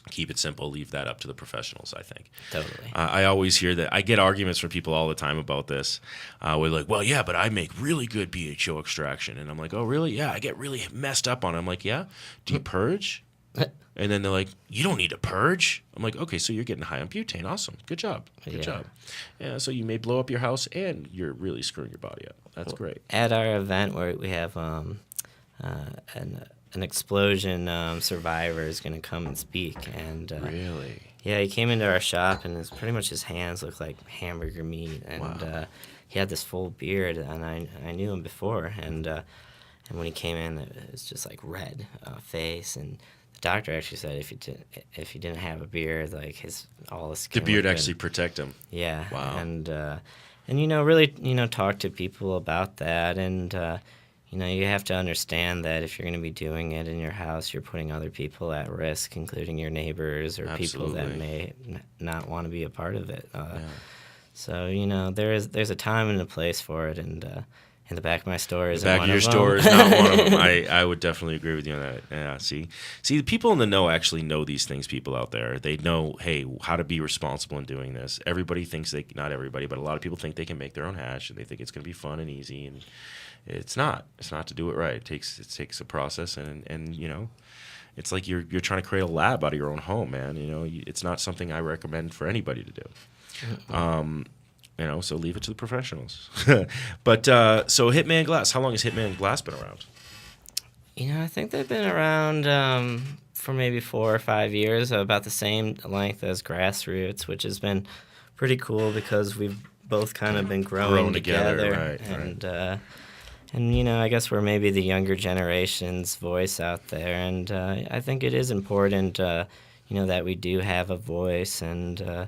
keep it simple. Leave that up to the professionals, I think. Totally. I always hear that. I get arguments from people all the time about this. We're like, well, yeah, but I make really good BHO extraction. And I'm like, oh, really? Yeah, I get really messed up on it. I'm like, yeah? Do you purge? And then they're like, you don't need to purge. I'm like, okay, so you're getting high on butane. Awesome. Good job. Good job. Yeah, so you may blow up your house and you're really screwing your body up. That's great. At our event where we have an explosion survivor is going to come and speak. And Really? yeah, he came into our shop and pretty much his hands looked like hamburger meat. And he had this full beard, and I knew him before. And when he came in, it was just like red face. And the doctor actually said if he didn't have a beard, like all his skin. The beard would actually protect him. Yeah. Wow. And really talk to people about that, and you have to understand that if you're going to be doing it in your house, you're putting other people at risk, including your neighbors or people that may not want to be a part of it. So there's a time and a place for it, and in the back of my store is the back one of your of them. store is not one of them. I would definitely agree with you on that. Yeah, see, the people in the know actually know these things. People out there, they know, hey, how to be responsible in doing this. Everybody thinks not everybody, but a lot of people think they can make their own hash, and they think it's going to be fun and easy, and it's not. It's not to do it right. It takes a process, and it's like you're trying to create a lab out of your own home, man. It's not something I recommend for anybody to do. So leave it to the professionals. But so Hitman Glass, how long has Hitman Glass been around? I think they've been around for maybe 4 or 5 years, about the same length as Grassroots, which has been pretty cool because we've both kind of been growing together. Right. And I guess we're maybe the younger generation's voice out there, and I think it is important, that we do have a voice, and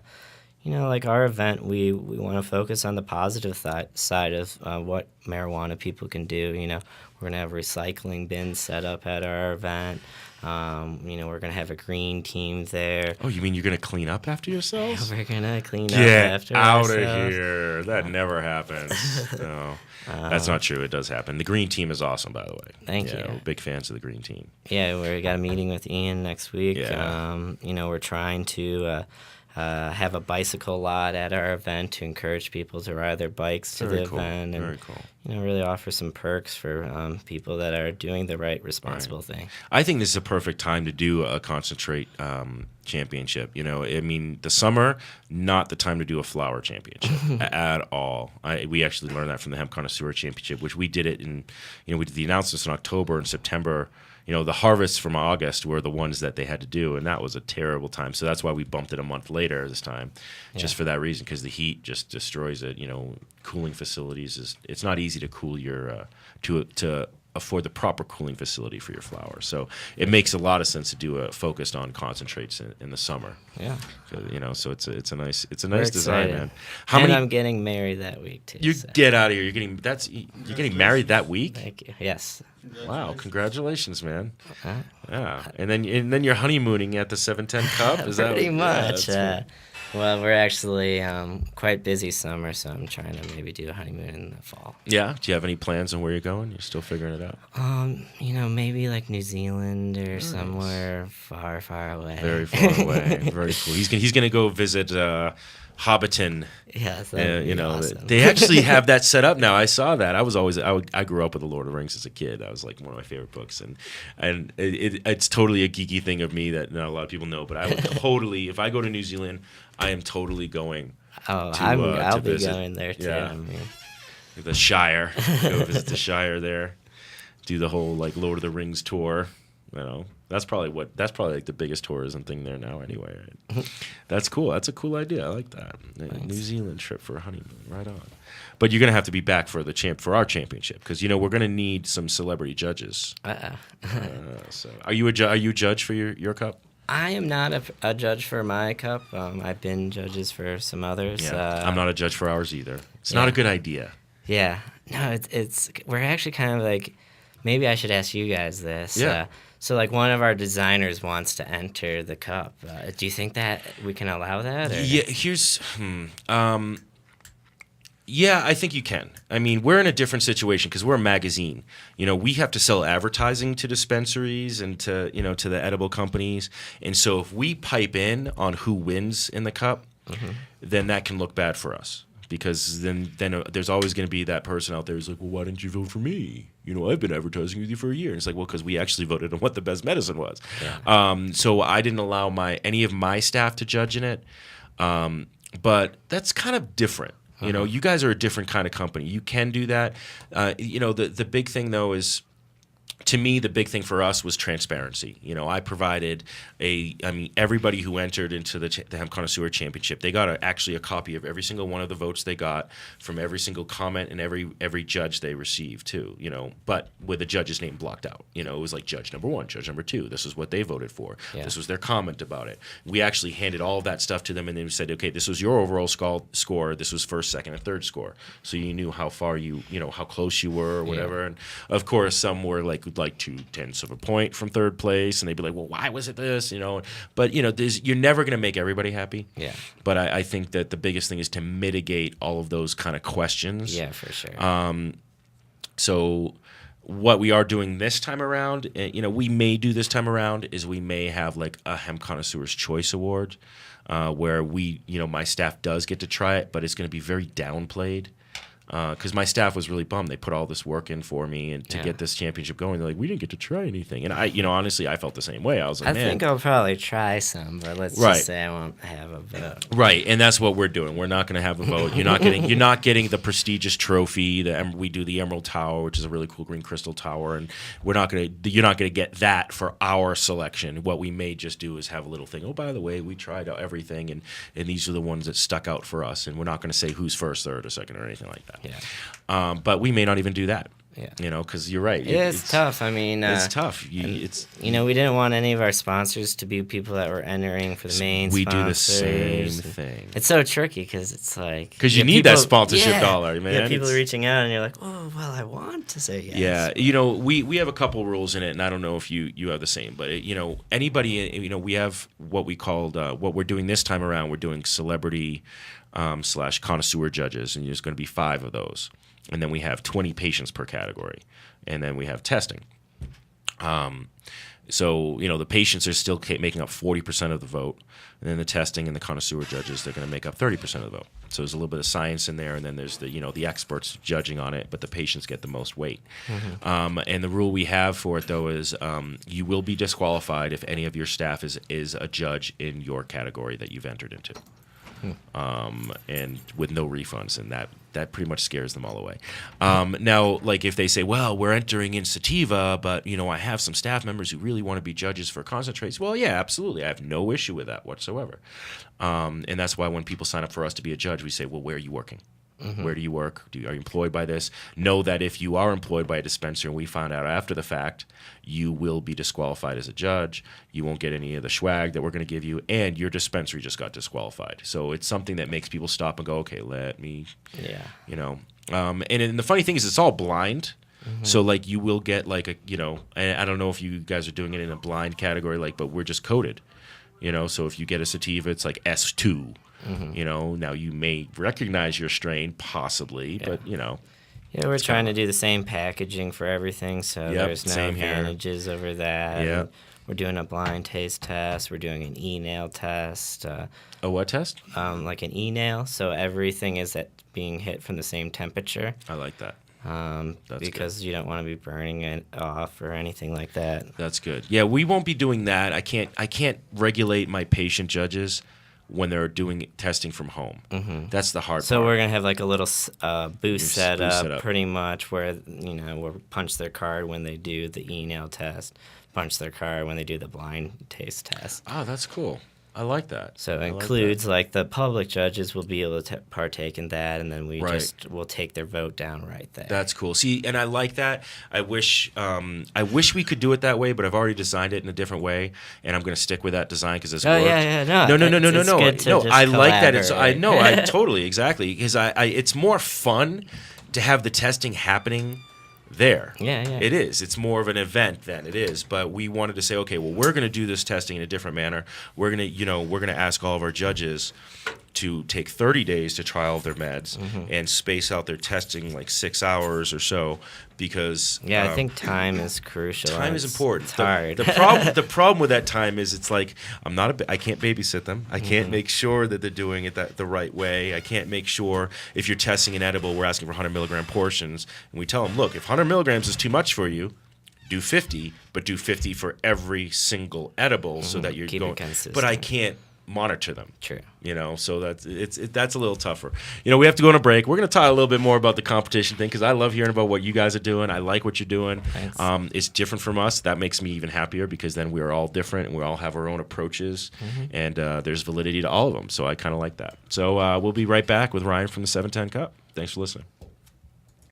like our event, we want to focus on the positive side of what marijuana people can do. We're going to have recycling bins set up at our event. We're going to have a green team there. Oh, you mean you're going to clean up after yourselves? We're going to clean up Get after out ourselves. of here. That never happens. No, that's not true. It does happen. The green team is awesome, by the way. Thank you. We're big fans of the green team. Yeah, we got a meeting with Ian next week. Yeah. We're trying to have a bicycle lot at our event to encourage people to ride their bikes to the event, and Very cool. really offer some perks for people that are doing the right, responsible thing. I think this is a perfect time to do a concentrate championship. The summer, not the time to do a flower championship at all. We actually learned that from the Hemp Connoisseur Championship, which we did it in, we did the announcements in October and September. The harvests from August were the ones that they had to do, and that was a terrible time. So that's why we bumped it a month later this time, just for that reason, because the heat just destroys it. Cooling facilities it's not easy to cool your to afford the proper cooling facility for your flowers. So it makes a lot of sense to do a focused on concentrates in the summer. Yeah. So it's a nice We're design, excited. man. I'm getting married that week too. You so. get out of here. You're getting married that week? Thank you. Yes. Wow! Congratulations, man. Uh-huh. Yeah, and then you're honeymooning at the 710 Cup. Is that pretty much? Yeah, well, we're actually quite busy summer, so I'm trying to maybe do a honeymoon in the fall. yeah. Do you have any plans on where you're going? You're still figuring it out. Maybe like New Zealand or somewhere far, far away. Very far away. Very cool. He's gonna go visit Hobbiton. Yes, that would be awesome. They actually have that set up now. I saw that. I grew up with The Lord of the Rings as a kid. That was like one of my favorite books, and it's totally a geeky thing of me that not a lot of people know. But I would totally, if I go to New Zealand, I am totally going. I'll be visit. going there too. Yeah. I mean, The Shire. Go visit the Shire there. Do the whole Lord of the Rings tour. You know, that's probably like the biggest tourism thing there now. Anyway, right? That's cool. That's a cool idea. I like that. New Zealand trip for a honeymoon. Right on. But you're gonna have to be back for for our championship because we're gonna need some celebrity judges. So are you a judge for your cup? I am not a judge for my cup. I've been judges for some others. Yeah, I'm not a judge for ours either. It's not a good idea. Yeah, no, it's we're actually kind of like, maybe I should ask you guys this. Yeah. So like one of our designers wants to enter the cup. Do you think that we can allow that? Or? Yeah, yeah, I think you can. I mean, we're in a different situation because we're a magazine. We have to sell advertising to dispensaries and to the edible companies. And so if we pipe in on who wins in the cup, then that can look bad for us. Because then there's always going to be that person out there who's like, well, why didn't you vote for me? I've been advertising with you for a year. And it's like, well, because we actually voted on what the best medicine was. Yeah. So I didn't allow any of my staff to judge in it. But that's kind of different. You guys are a different kind of company. You can do that. The big thing, though, is, to me, the big thing for us was transparency. I provided everybody who entered into the Hemp Connoisseur Championship, they got actually a copy of every single one of the votes they got from every single comment and every judge they received too. But with the judge's name blocked out. It was like judge number 1, judge number 2. This is what they voted for. Yeah. This was their comment about it. We actually handed all of that stuff to them, and they said, okay, this was your overall score. This was first, second, and third score. So you knew how far how close you were or whatever. Yeah. And of course, some were like 0.2 of a point from third place, and they'd be like, well, why was it this? But you're never going to make everybody happy. Yeah. But I think that the biggest thing is to mitigate all of those kind of questions. Yeah, for sure. So what we are doing this time around, we may do this time around, is we may have like a Hemp Connoisseur's Choice Award, where my staff does get to try it, but it's going to be very downplayed. Because my staff was really bummed. They put all this work in for me and to get this championship going. They're like, we didn't get to try anything. And I, honestly, I felt the same way. I was like, I think I'll probably try some, but let's just say I won't have a vote. Right, and that's what we're doing. We're not going to have a vote. You're not getting the prestigious trophy. We do the Emerald Tower, which is a really cool green crystal tower, and you're not going to get that for our selection. What we may just do is have a little thing. Oh, by the way, we tried everything, and these are the ones that stuck out for us. And we're not going to say who's first, third, or second, or anything like that. Yeah. But we may not even do that. Yeah. Because you're right. It's tough. I mean, it's tough. We didn't want any of our sponsors to be people that were entering for the main We sponsors. do the same thing. It's so tricky because it's like... Because you need that sponsorship dollar, man. Yeah, people are reaching out and you're like, oh, well, I want to say yes. Yeah. We have a couple rules in it, and I don't know if you have the same, but, anybody, we have what we called, what we're doing this time around, we're doing celebrity / connoisseur judges, and there's going to be 5 of those. And then we have 20 patients per category. And then we have testing. So, the patients are still making up 40% of the vote. And then the testing and the connoisseur judges, they're going to make up 30% of the vote. So there's a little bit of science in there. And then there's the experts judging on it, but the patients get the most weight. Mm-hmm. And the rule we have for it, though, is you will be disqualified if any of your staff is a judge in your category that you've entered into. And with no refunds, and that pretty much scares them all away. Now, like if they say, well, we're entering in sativa, but I have some staff members who really want to be judges for concentrates. Well, yeah, absolutely. I have no issue with that whatsoever. And that's why when people sign up for us to be a judge, we say, well, where are you working? Mm-hmm. Where do you work? Are you employed by this? Know that if you are employed by a dispensary and we find out after the fact, you will be disqualified as a judge. You won't get any of the swag that we're going to give you, and your dispensary just got disqualified. So it's something that makes people stop and go, okay, let me, And the funny thing is it's all blind. Mm-hmm. So like you will get like I don't know if you guys are doing it in a blind category, but we're just coded. So if you get a sativa, it's like S2. Mm-hmm. Now you may recognize your strain possibly, but Yeah, we're trying to do the same packaging for everything, so there's no advantages over that. Yeah. We're doing a blind taste test. We're doing an e-nail test. A what test? Like an e-nail, so everything is being hit from the same temperature. I like that. Because good. You don't want to be burning it off or anything like that. That's good. Yeah, we won't be doing that. I can't regulate my patient judges when they're doing testing from home. That's the hard So part. we're gonna have like a little booth set set up, up. pretty much, where we'll punch their card when they do the e-nail test, punch their card when they do the blind taste test. Oh, that's cool. I like that. So it I like includes that. like the public judges will be able to partake in that, and then we Right. will take their vote down right there. That's cool. See, and I like that. I wish we could do it that way, but I've already designed it in a different way, and I'm going to stick with that design because it's worked. Yeah. No. It's good to just I like that. I collaborate. know. I totally exactly because it's more fun to have the testing happening there. Yeah. It is. It's more of an event than it is. But we wanted to say, okay, well, we're going to do this testing in a different manner. We're going to ask all of our judges to take 30 days to try all of their meds and space out their testing like 6 hours or so because I think time is crucial. time is important. It's hard. The problem with that time is it's like I can't babysit them. I can't make sure that they're doing it the right way. I can't make sure if you're testing an edible, we're asking for 100 milligram portions, and we tell them, look, if 100 milligrams is too much for you, do 50, but do 50 for every single edible so that you're Keep it going. consistent. But I can't monitor them. True. So that's a little tougher. We have to go on a break. We're going to talk a little bit more about the competition thing because I love hearing about what you guys are doing. I like what you're doing. Thanks. It's different from us. That makes me even happier because then we are all different and we all have our own approaches and there's validity to all of them. So I kind of like that. So we'll be right back with Ryan from the 710 Cup. Thanks for listening.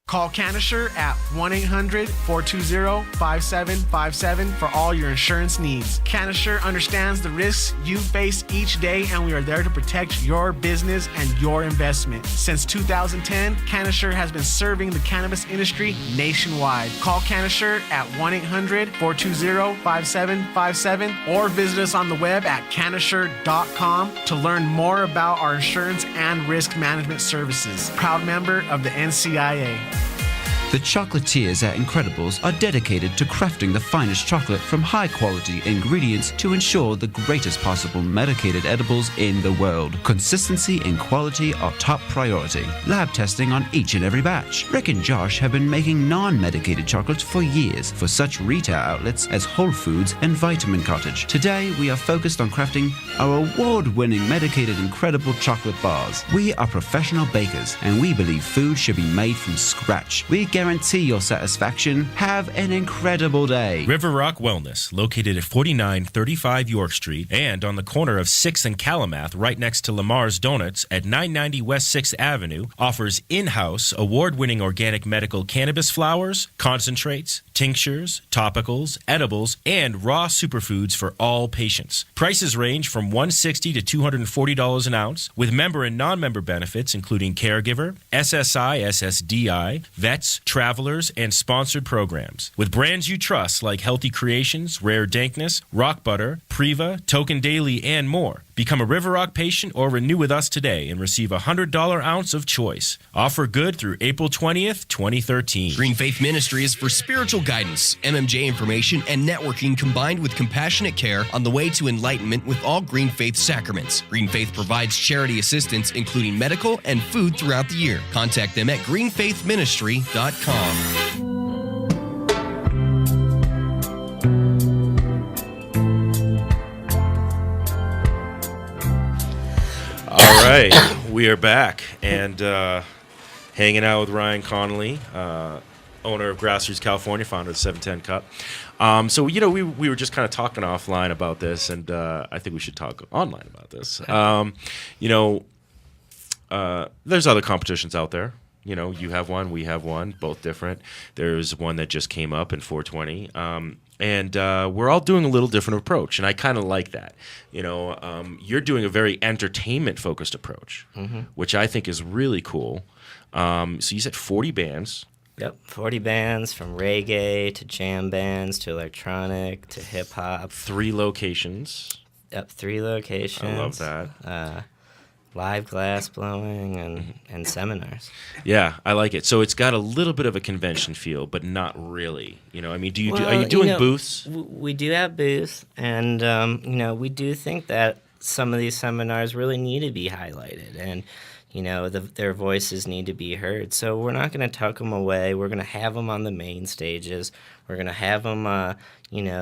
Call Cannoisseur at 1-800-420-5757 for all your insurance needs. Cannoisseur understands the risks you face each day, and we are there to protect your business and your investment. Since 2010, Cannoisseur has been serving the cannabis industry nationwide. Call Cannoisseur at 1-800-420-5757 or visit us on the web at cannoisseur.com to learn more about our insurance and risk management services. Proud member of the NCIA. The chocolatiers at Incredibles are dedicated to crafting the finest chocolate from high-quality ingredients to ensure the greatest possible medicated edibles in the world. Consistency and quality are top priority. Lab testing on each and every batch. Rick and Josh have been making non-medicated chocolates for years for such retail outlets as Whole Foods and Vitamin Cottage. Today, we are focused on crafting our award-winning medicated Incredible chocolate bars. We are professional bakers, and we believe food should be made from scratch. We guarantee your satisfaction. Have an incredible day. River Rock Wellness, located at 4935 York Street and on the corner of 6th and Calumet, right next to Lamar's Donuts at 990 West 6th Avenue, offers in-house, award-winning organic medical cannabis flowers, concentrates, tinctures, topicals, edibles, and raw superfoods for all patients. Prices range from $160 to $240 an ounce, with member and non-member benefits including caregiver, SSI, SSDI, vets, travelers, and sponsored programs. With brands you trust like Healthy Creations, Rare Dankness, Rock Butter, Priva, Token Daily, and more. Become a River Rock patient or renew with us today and receive a $100 ounce of choice. Offer good through April 20th, 2013. Green Faith Ministry is for spiritual guidance, MMJ information, and networking combined with compassionate care on the way to enlightenment with all Green Faith sacraments. Green Faith provides charity assistance, including medical and food throughout the year. Contact them at greenfaithministry.com. All right, we are back and hanging out with Ryan Connolly, owner of Grassroots California, founder of the 710 Cup. So, we were just kind of talking offline about this, and I think we should talk online about this. There's other competitions out there. You have one, we have one, both different. There's one that just came up in 420. And we're all doing a little different approach, and I kind of like that. You're doing a very entertainment-focused approach, which I think is really cool. So you said 40 bands. Yep, 40 bands from reggae to jam bands to electronic to hip-hop. 3 locations. Yep, 3 locations. I love that. Live glass blowing and seminars. Yeah, I like it. So it's got a little bit of a convention feel, but not really. Are you doing booths? We do have booths, and we do think that some of these seminars really need to be highlighted, and their voices need to be heard. So we're not going to tuck them away. We're going to have them on the main stages. We're going to have them,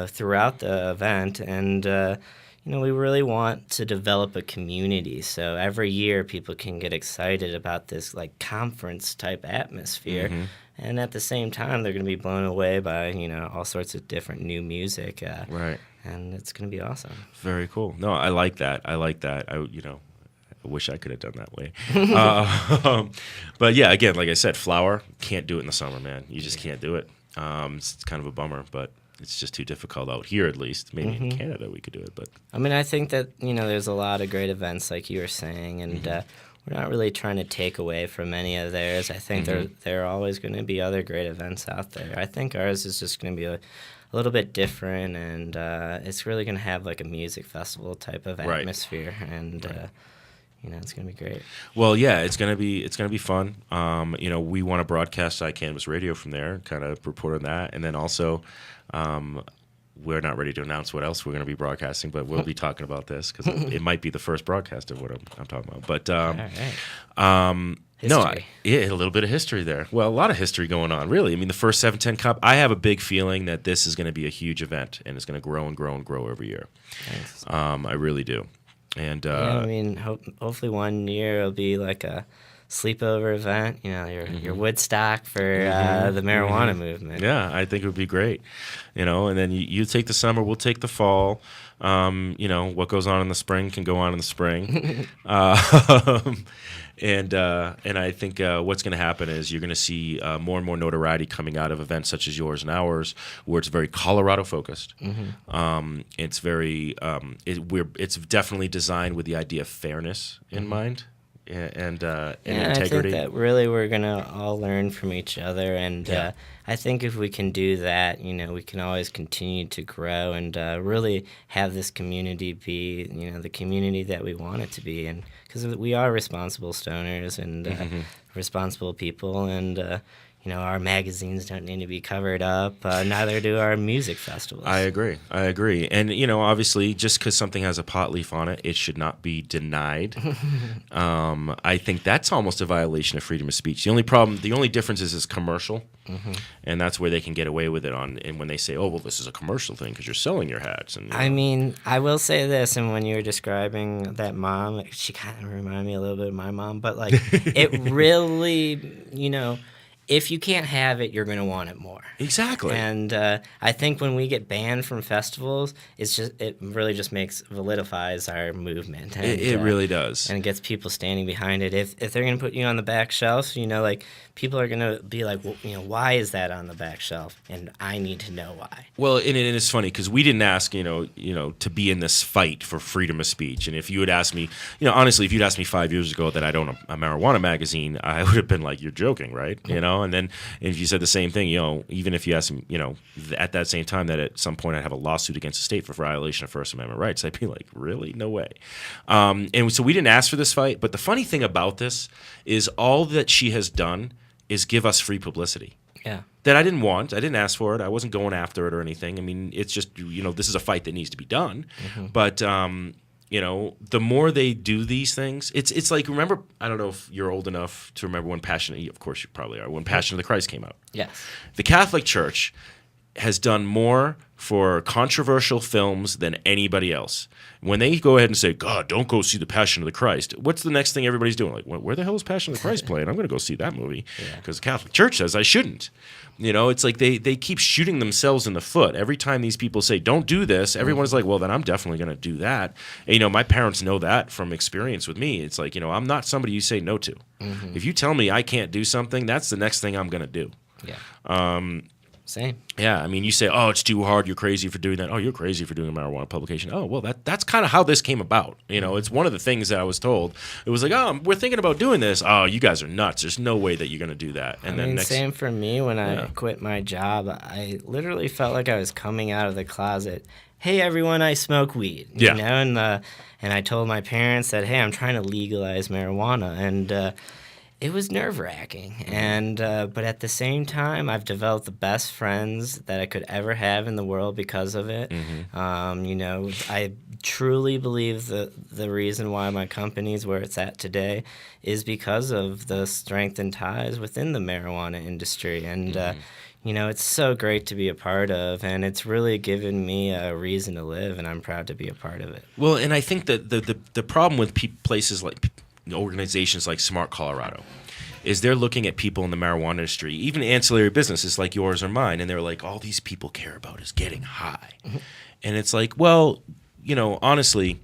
throughout the event, and we really want to develop a community. So every year people can get excited about this like conference type atmosphere. And at the same time, they're going to be blown away by, all sorts of different new music. Right. And it's going to be awesome. Very cool. No, I like that. I wish I could have done that way. But yeah, again, like I said, flower, can't do it in the summer, man. You just can't do it. It's kind of a bummer, but it's just too difficult out here, at least. Maybe in Canada we could do it, but I mean, I think that, there's a lot of great events like you were saying, and we're not really trying to take away from any of theirs. I think there are always going to be other great events out there. I think ours is just going to be a little bit different, and it's really going to have like a music festival type of atmosphere, and it's going to be great. Well, yeah, it's going to be fun. We want to broadcast iCannabis Radio from there, kind of report on that, and then also. We're not ready to announce what else we're going to be broadcasting, but we'll be talking about this because it might be the first broadcast of what I'm talking about. But a little bit of history there. Well, a lot of history going on, really. I mean, the first 710 Cup, I have a big feeling that this is going to be a huge event, and it's going to grow and grow and grow every year. Thanks. I really do. And hopefully one year it'll be like a sleepover event, your Woodstock for the marijuana movement. Yeah, I think it would be great. And then you take the summer, we'll take the fall. What goes on in the spring can go on in the spring. And I think what's going to happen is you're going to see more and more notoriety coming out of events such as yours and ours, where it's very Colorado focused. It's very it's definitely designed with the idea of fairness in mind. And integrity. I think that really we're going to all learn from each other. And I think if we can do that, we can always continue to grow and really have this community be, the community that we want it to be. And because we are responsible stoners and responsible people. And, our magazines don't need to be covered up. Neither do our music festivals. I agree. And, obviously, just because something has a pot leaf on it, it should not be denied. I think that's almost a violation of freedom of speech. The only difference is it's commercial. And that's where they can get away with it and when they say, oh, well, this is a commercial thing because you're selling your hats. And I mean, I will say this, and when you were describing that mom, she kind of reminded me a little bit of my mom, but, like, it really, if you can't have it, you're going to want it more. Exactly. And I think when we get banned from festivals, it really just validifies our movement. And, it really does. And it gets people standing behind it. If they're going to put you on the back shelf, people are going to be like, well, why is that on the back shelf? And I need to know why. Well, and it's funny because we didn't ask, to be in this fight for freedom of speech. And if you had asked me, honestly, if you'd asked me 5 years ago that I'd own a marijuana magazine, I would have been like, you're joking, right? And then if you said the same thing, even if you asked me, at that same time that at some point I'd have a lawsuit against the state for violation of First Amendment rights, I'd be like, really? No way. And so we didn't ask for this fight. But the funny thing about this is all that she has done is give us free publicity. Yeah. That I didn't want. I didn't ask for it. I wasn't going after it or anything. I mean, it's just, this is a fight that needs to be done. But, the more they do these things, it's like, remember, I don't know if you're old enough to remember when of course you probably are, when Passion of the Christ came out. Yes. The Catholic Church has done more for controversial films than anybody else. When they go ahead and say, God, don't go see The Passion of the Christ, what's the next thing everybody's doing? Like, where the hell is Passion of the Christ playing? I'm going to go see that movie because the Catholic Church says I shouldn't. It's like they keep shooting themselves in the foot. Every time these people say, don't do this, everyone's like, well, then I'm definitely going to do that. And, my parents know that from experience with me. It's like, I'm not somebody you say no to. If you tell me I can't do something, that's the next thing I'm going to do. Yeah. Same. Yeah, I mean, you say, oh, it's too hard, you're crazy for doing that. Oh, you're crazy for doing a marijuana publication. Oh, well, that's kind of how this came about. It's one of the things that I was told. It was like, oh, we're thinking about doing this. Oh, you guys are nuts. There's no way that you're going to do that. And same for me when I quit my job. I literally felt like I was coming out of the closet. Hey, everyone, I smoke weed. And I told my parents that, hey, I'm trying to legalize marijuana. And it was nerve-wracking, but at the same time, I've developed the best friends that I could ever have in the world because of it. I truly believe the reason why my company's where it's at today is because of the strength and ties within the marijuana industry. And it's so great to be a part of, and it's really given me a reason to live, and I'm proud to be a part of it. Well, and I think that the problem with places like organizations like Smart Colorado is they're looking at people in the marijuana industry, even ancillary businesses like yours or mine, and they're like, all these people care about is getting high. And it's like, well, honestly,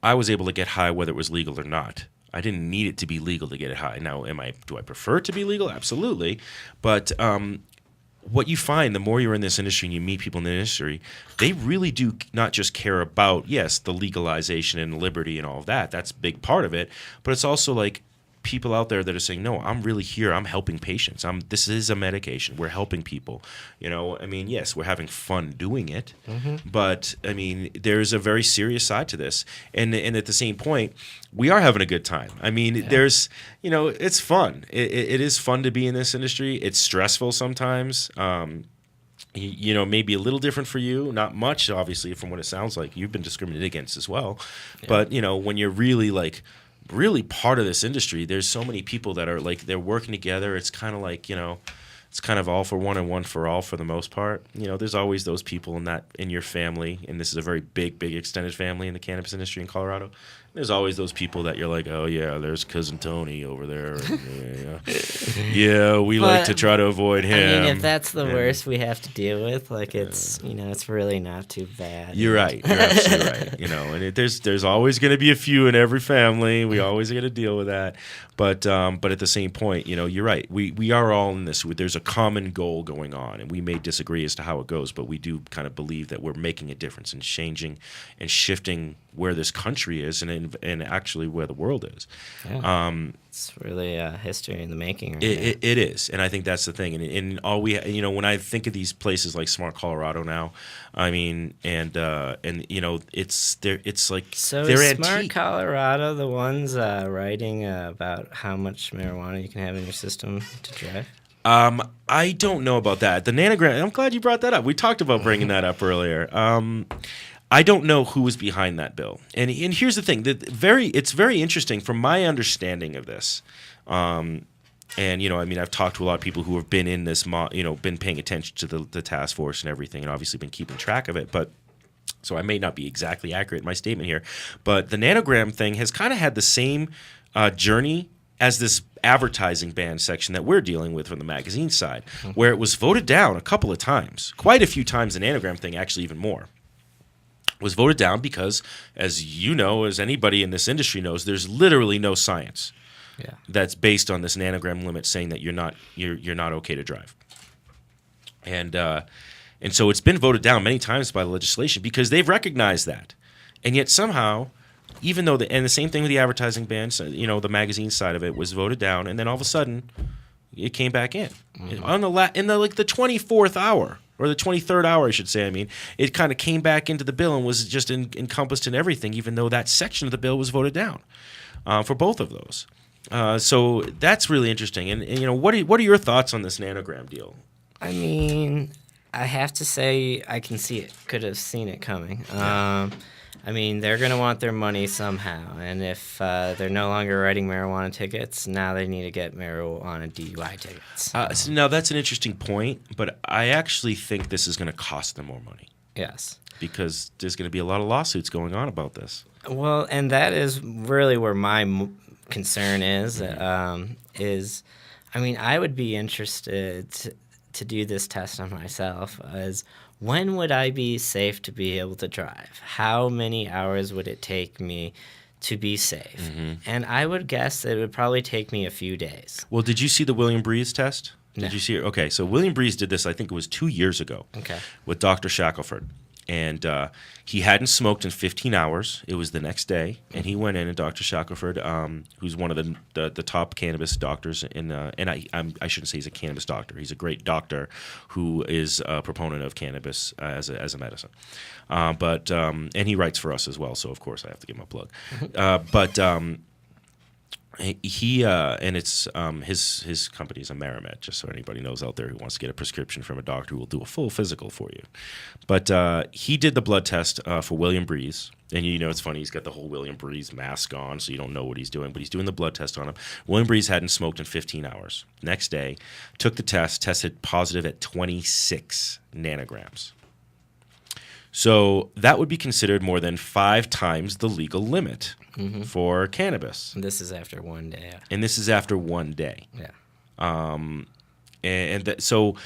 I was able to get high whether it was legal or not. I didn't need it to be legal to get it high. Now, do I prefer it to be legal? Absolutely. But what you find, the more you're in this industry and you meet people in the industry, they really do not just care about, yes, the legalization and liberty and all of that. That's a big part of it. But it's also like people out there that are saying, no, I'm really here. I'm helping patients. This is a medication. We're helping people. Yes, we're having fun doing it. But, there's a very serious side to this. And at the same point, we are having a good time. There's, it's fun. It is fun to be in this industry. It's stressful sometimes. Maybe a little different for you. Not much, obviously, from what it sounds like. You've been discriminated against as well. Yeah. But, when you're really part of this industry, there's so many people that are they're working together. It's kind of like, it's kind of all for one and one for all for the most part. There's always those people in your family, and this is a very big extended family in the cannabis industry in Colorado. There's always those people that you're like, oh yeah, there's cousin Tony over there. We like to try to avoid him. If that's the worst we have to deal with, it's really not too bad. You're right. You're absolutely right. And there's always going to be a few in every family. We always got to deal with that. But at the same point, you're right. We are all in this. There's a common goal going on, and we may disagree as to how it goes, but we do kind of believe that we're making a difference and changing and shifting where this country is and actually where the world is. Yeah. It's really history in the making. It is, and I think that's the thing. And all we, when I think of these places like Smart Colorado now, it's like so they're is Smart antique. Colorado the ones writing about how much marijuana you can have in your system to drive? I don't know about that. The nanogram. I'm glad you brought that up. We talked about bringing that up earlier. I don't know who was behind that bill. And here's the thing: it's very interesting from my understanding of this. I've talked to a lot of people who have been in this, been paying attention to the task force and everything, and obviously been keeping track of it. But so I may not be exactly accurate in my statement here. But the nanogram thing has kind of had the same journey as this advertising ban section that we're dealing with from the magazine side, where it was voted down a couple of times, quite a few times. The nanogram thing, actually, even more. Was voted down because, as you know, as anybody in this industry knows, there's literally no science that's based on this nanogram limit saying that you're not okay to drive. And so it's been voted down many times by the legislation because they've recognized that. And yet somehow, even though and the same thing with the advertising ban, the magazine side of it was voted down, and then all of a sudden it came back in. On the 24th hour. Or the 23rd hour, I should say. It kind of came back into the bill and was just encompassed in everything, even though that section of the bill was voted down for both of those. So that's really interesting. And what are your thoughts on this nanogram deal? I have to say I can see it. Could have seen it coming. They're going to want their money somehow. And if they're no longer writing marijuana tickets, now they need to get marijuana DUI tickets. So now that's an interesting point, but I actually think this is going to cost them more money. Yes. Because there's going to be a lot of lawsuits going on about this. Well, and that is really where my concern is. I would be interested to do this test on myself as when would I be safe to be able to drive? How many hours would it take me to be safe? And I would guess that it would probably take me a few days. Well, did you see the William Breeze test? No. Did you see it? Okay, so William Breeze did this, I think it was 2 years ago, with Dr. Shackelford. And he hadn't smoked in 15 hours. It was the next day, and he went in, and Dr. Shackelford, who's one of the top cannabis doctors in, and I shouldn't say he's a cannabis doctor. He's a great doctor who is a proponent of cannabis as a medicine. And he writes for us as well, so of course I have to give him a plug. He and it's his company is Amerimed, just so anybody knows out there who wants to get a prescription from a doctor who will do a full physical for you. But he did the blood test for William Breeze, and it's funny, he's got the whole William Breeze mask on, so you don't know what he's doing, but he's doing the blood test on him. William Breeze hadn't smoked in 15 hours. Next day, took the test, tested positive at 26 nanograms. So that would be considered more than 5 times the legal limit for cannabis. And this is after one day. And this is after one day. Yeah. So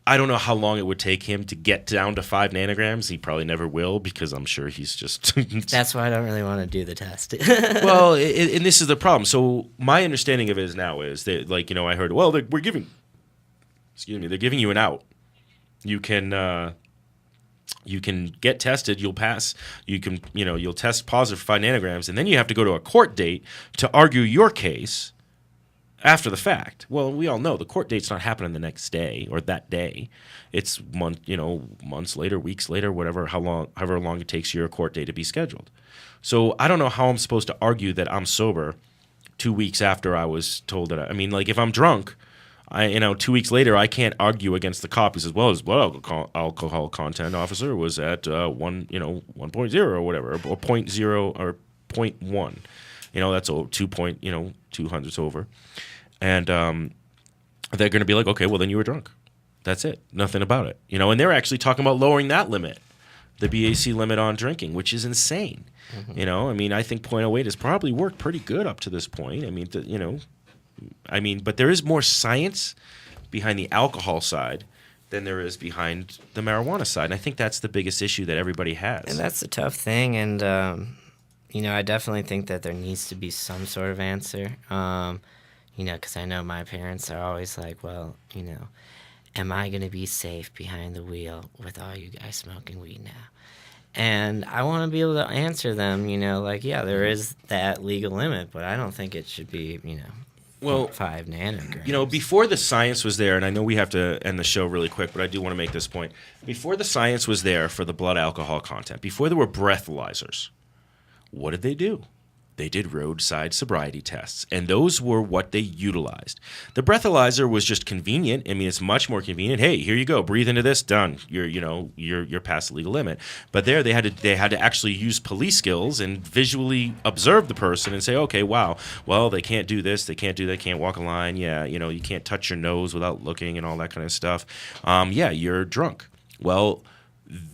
I don't know how long it would take him to get down to 5 nanograms. He probably never will, because I'm sure he's just... That's why I don't really want to do the test. Well, and this is the problem. So my understanding of it now is that, like, I heard, well, they're giving you an out. You can get tested, you'll pass, you'll test positive for 5 nanograms, and then you have to go to a court date to argue your case after the fact. Well, we all know the court date's not happening the next day or that day. It's months later, weeks later, however long it takes your court date to be scheduled. So I don't know how I'm supposed to argue that I'm sober 2 weeks after I was told that. If I'm drunk, 2 weeks later, I can't argue against the cop who says, well, his blood alcohol content officer was at 1.0 or whatever, or 0.0 or 0.1. That's 2 hundredths over. And they're going to be like, okay, well, then you were drunk. That's it. Nothing about it. And they're actually talking about lowering that limit, the BAC limit on drinking, which is insane. I think 0.08 has probably worked pretty good up to this point. But there is more science behind the alcohol side than there is behind the marijuana side. And I think that's the biggest issue that everybody has. And that's the tough thing. And, I definitely think that there needs to be some sort of answer. Because I know my parents are always like, well, am I going to be safe behind the wheel with all you guys smoking weed now? And I want to be able to answer them, yeah, there is that legal limit, but I don't think it should be, 5 nanograms. Before the science was there, and I know we have to end the show really quick, but I do want to make this point. Before the science was there for the blood alcohol content, before there were breathalyzers, what did they do? They did roadside sobriety tests, and those were what they utilized. The breathalyzer was just convenient. It's much more convenient. Hey, here you go. Breathe into this. Done. You're past the legal limit. But there, they had to actually use police skills and visually observe the person and say, okay, wow, well, they can't do this. They can't do that. Can't walk a line. Yeah, you can't touch your nose without looking and all that kind of stuff. Yeah, you're drunk. Well,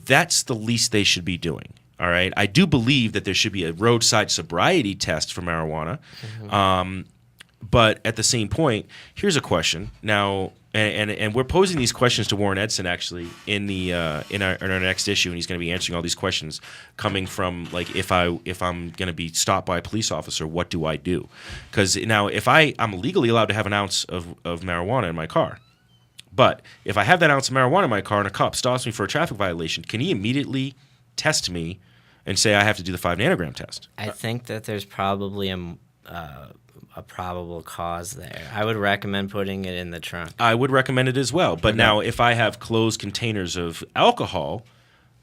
that's the least they should be doing. All right. I do believe that there should be a roadside sobriety test for marijuana. But at the same point, here's a question. Now, and we're posing these questions to Warren Edson actually in our next issue, and he's going to be answering all these questions coming from, like, if I'm going to be stopped by a police officer, what do I do? Because now if I'm legally allowed to have an ounce of marijuana in my car. But if I have that ounce of marijuana in my car and a cop stops me for a traffic violation, can he immediately test me and say I have to do the 5 nanogram test? I think that there's probably a probable cause there. I would recommend putting it in the trunk. I would recommend it as well. But now, if I have closed containers of alcohol,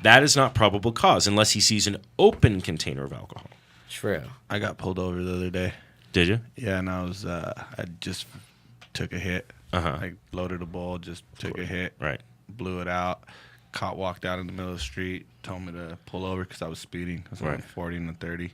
that is not probable cause unless he sees an open container of alcohol. True. I got pulled over the other day. Did you? Yeah, and I just took a hit. I loaded a bowl, just took a hit. Right. Blew it out. Cop walked out in the middle of the street, told me to pull over because I was speeding. I was on 40 and 30.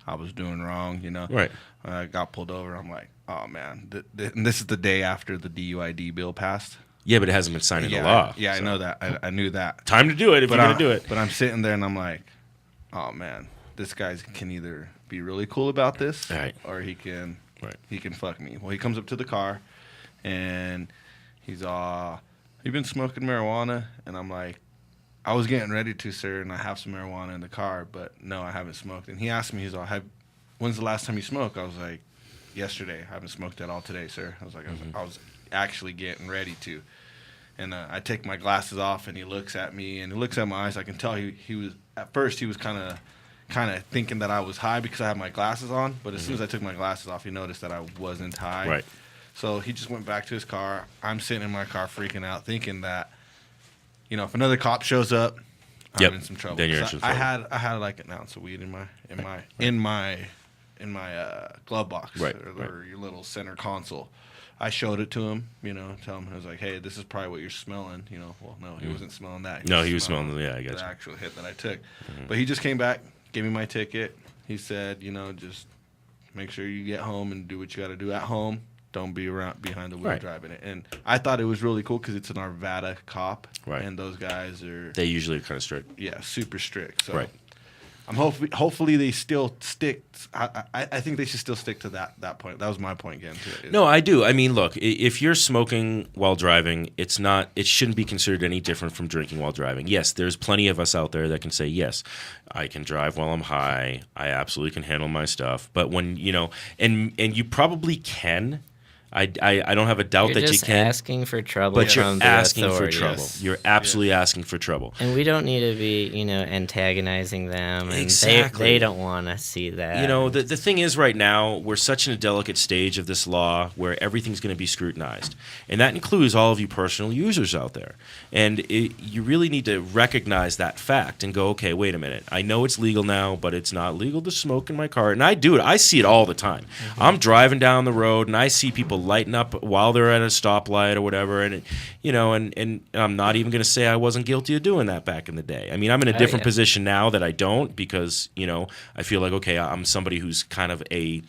I was doing wrong, Right. I got pulled over. I'm like, oh, man. And this is the day after the DUID bill passed. Yeah, but it hasn't been signed into law. I know that. I knew that. Time to do it if you're going to do it. But I'm sitting there and I'm like, oh, man, this guy can either be really cool about this or he can fuck me. Well, he comes up to the car and he's you've been smoking marijuana? And I'm like, I was getting ready to, sir, and I have some marijuana in the car, but no, I haven't smoked. And he asked me, he's all, when's the last time you smoked? I was like, yesterday. I haven't smoked at all today, sir. I was like, I was actually getting ready to. And I take my glasses off, and he looks at me, and he looks at my eyes. I can tell he was, at first, he was kind of thinking that I was high because I had my glasses on, but as soon as I took my glasses off, he noticed that I wasn't high. Right. So he just went back to his car. I'm sitting in my car freaking out, thinking that, if another cop shows up, I'm in some trouble. Then you're in some trouble. I had like an ounce of weed in my glove box, Right, or your little center console. I showed it to him, tell him, I was like, hey, this is probably what you're smelling, Well, no, he wasn't smelling that. He was smelling, I guess. The actual hit that I took. But he just came back, gave me my ticket. He said, just make sure you get home and do what you got to do at home. Don't be around behind the wheel driving it. And I thought it was really cool because it's an Arvada cop. Right. And those guys are... They usually are kind of strict. Yeah, super strict. So right. I'm hopefully they still stick. I think they should still stick to that point. That was my point again. No, I do. I mean, look, if you're smoking while driving, it shouldn't be considered any different from drinking while driving. Yes, there's plenty of us out there that can say, yes, I can drive while I'm high. I absolutely can handle my stuff. But when, and you probably can. I don't have a doubt You're that you just can. asking for trouble. But you're from the asking for authorities. trouble. You're absolutely asking for trouble. And we don't need to be, antagonizing them. And Exactly. They don't want to see that. The thing is right now, we're such in a delicate stage of this law where everything's going to be scrutinized. And that includes all of you personal users out there. And you really need to recognize that fact and go, okay, wait a minute. I know it's legal now, but it's not legal to smoke in my car. And I do it. I see it all the time. Mm-hmm. I'm driving down the road and I see people lighting up while they're at a stoplight or whatever, and and I'm not even going to say I wasn't guilty of doing that back in the day. I mean, I'm in a different position now that I don't because I feel like, okay, I'm somebody who's kind of a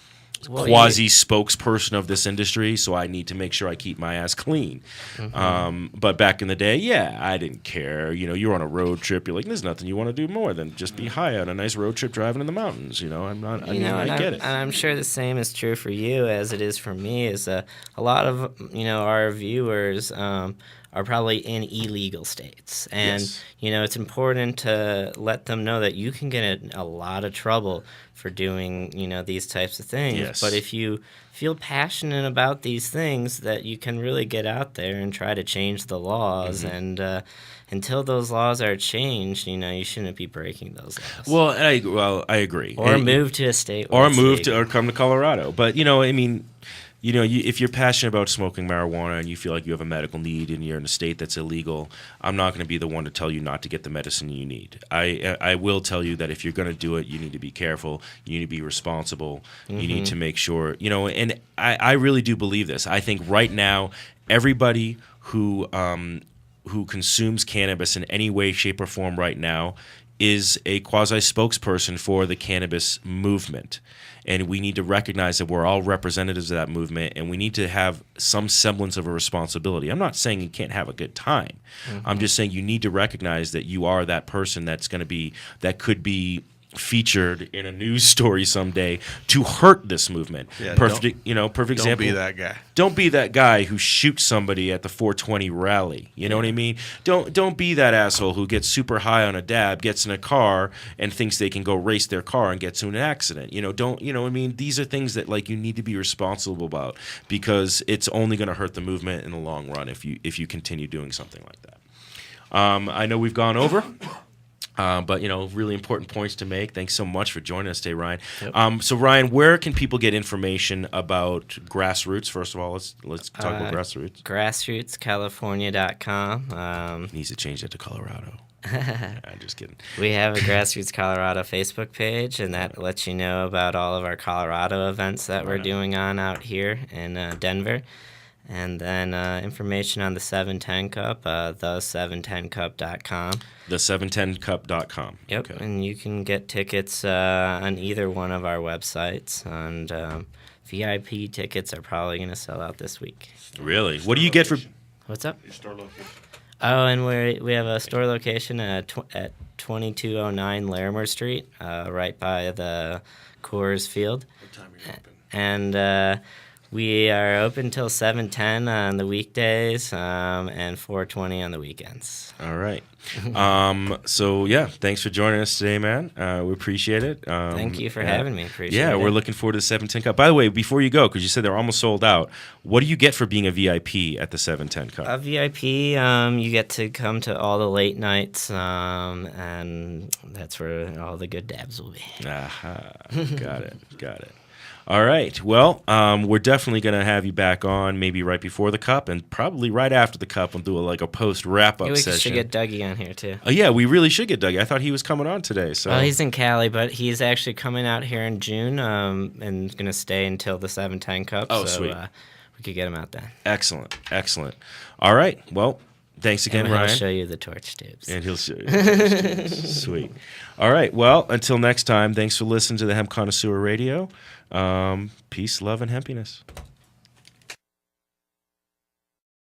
quasi spokesperson of this industry, so I need to make sure I keep my ass clean. Mm-hmm. But back in the day, I didn't care. You're on a road trip. You're like, there's nothing you want to do more than just be high on a nice road trip driving in the mountains. I'm not. I get it. And I'm sure the same is true for you as it is for me. Is a lot of our viewers are probably in illegal states, and it's important to let them know that you can get in a lot of trouble for doing these types of things. Yes. But if you feel passionate about these things, that you can really get out there and try to change the laws. Mm-hmm. And until those laws are changed, you shouldn't be breaking those laws. Well, I agree. Or move to a state. Or come to Colorado. But if you're passionate about smoking marijuana and you feel like you have a medical need and you're in a state that's illegal, I'm not going to be the one to tell you not to get the medicine you need. I will tell you that if you're going to do it, you need to be careful. You need to be responsible. Mm-hmm. You need to make sure, and I really do believe this. I think right now, everybody who consumes cannabis in any way, shape, or form right now is a quasi-spokesperson for the cannabis movement. And we need to recognize that we're all representatives of that movement, and we need to have some semblance of a responsibility. I'm not saying you can't have a good time. Mm-hmm. I'm just saying you need to recognize that you are that person that could be featured in a news story someday to hurt this movement. Yeah, perfect example. Don't be that guy. Don't be that guy who shoots somebody at the 420 rally. You know what I mean? Don't be that asshole who gets super high on a dab, gets in a car, and thinks they can go race their car and gets into an accident. These are things that you need to be responsible about because it's only going to hurt the movement in the long run if you continue doing something like that. I know we've gone over. But really important points to make. Thanks so much for joining us today, Ryan. Yep. So Ryan, where can people get information about Grassroots? First of all, let's talk about Grassroots. Grassrootscalifornia.com. Needs to change that to Colorado. I'm just kidding. We have a Grassroots Colorado Facebook page, and that lets you know about all of our Colorado events that we're doing out here in Denver. And then information on the 710 Cup, the710cup.com. The710cup.com. Yep, okay. And you can get tickets on either one of our websites. And VIP tickets are probably going to sell out this week. Really? What do you get for... What's up? Your store location. Oh, and we have a store location at 2209 Larimer Street, right by the Coors Field. What time are you open? And... we are open till 7:10 on the weekdays and 4:20 on the weekends. All right. So, thanks for joining us today, man. We appreciate it. Thank you for having me. Appreciate it. Yeah, we're looking forward to the 710 Cup. By the way, before you go, because you said they're almost sold out, what do you get for being a VIP at the 710 Cup? A VIP, you get to come to all the late nights, and that's where all the good dabs will be. Aha. Got it. All right. Well, we're definitely going to have you back on maybe right before the Cup and probably right after the Cup. We'll do a post wrap-up We session. should get Dougie on here, too. Yeah, we really should get Dougie. I thought he was coming on today. So. Well, he's in Cali, but he's actually coming out here in June and going to stay until the 7-10 Cup. Oh, so, sweet. We could get him out then. Excellent. All right. Well, thanks again, and Ryan. He'll show you the torch tubes. And he'll show you the torch tubes. Sweet. All right. Well, until next time, thanks for listening to the Hemp Connoisseur Radio. Peace, love, and hempiness.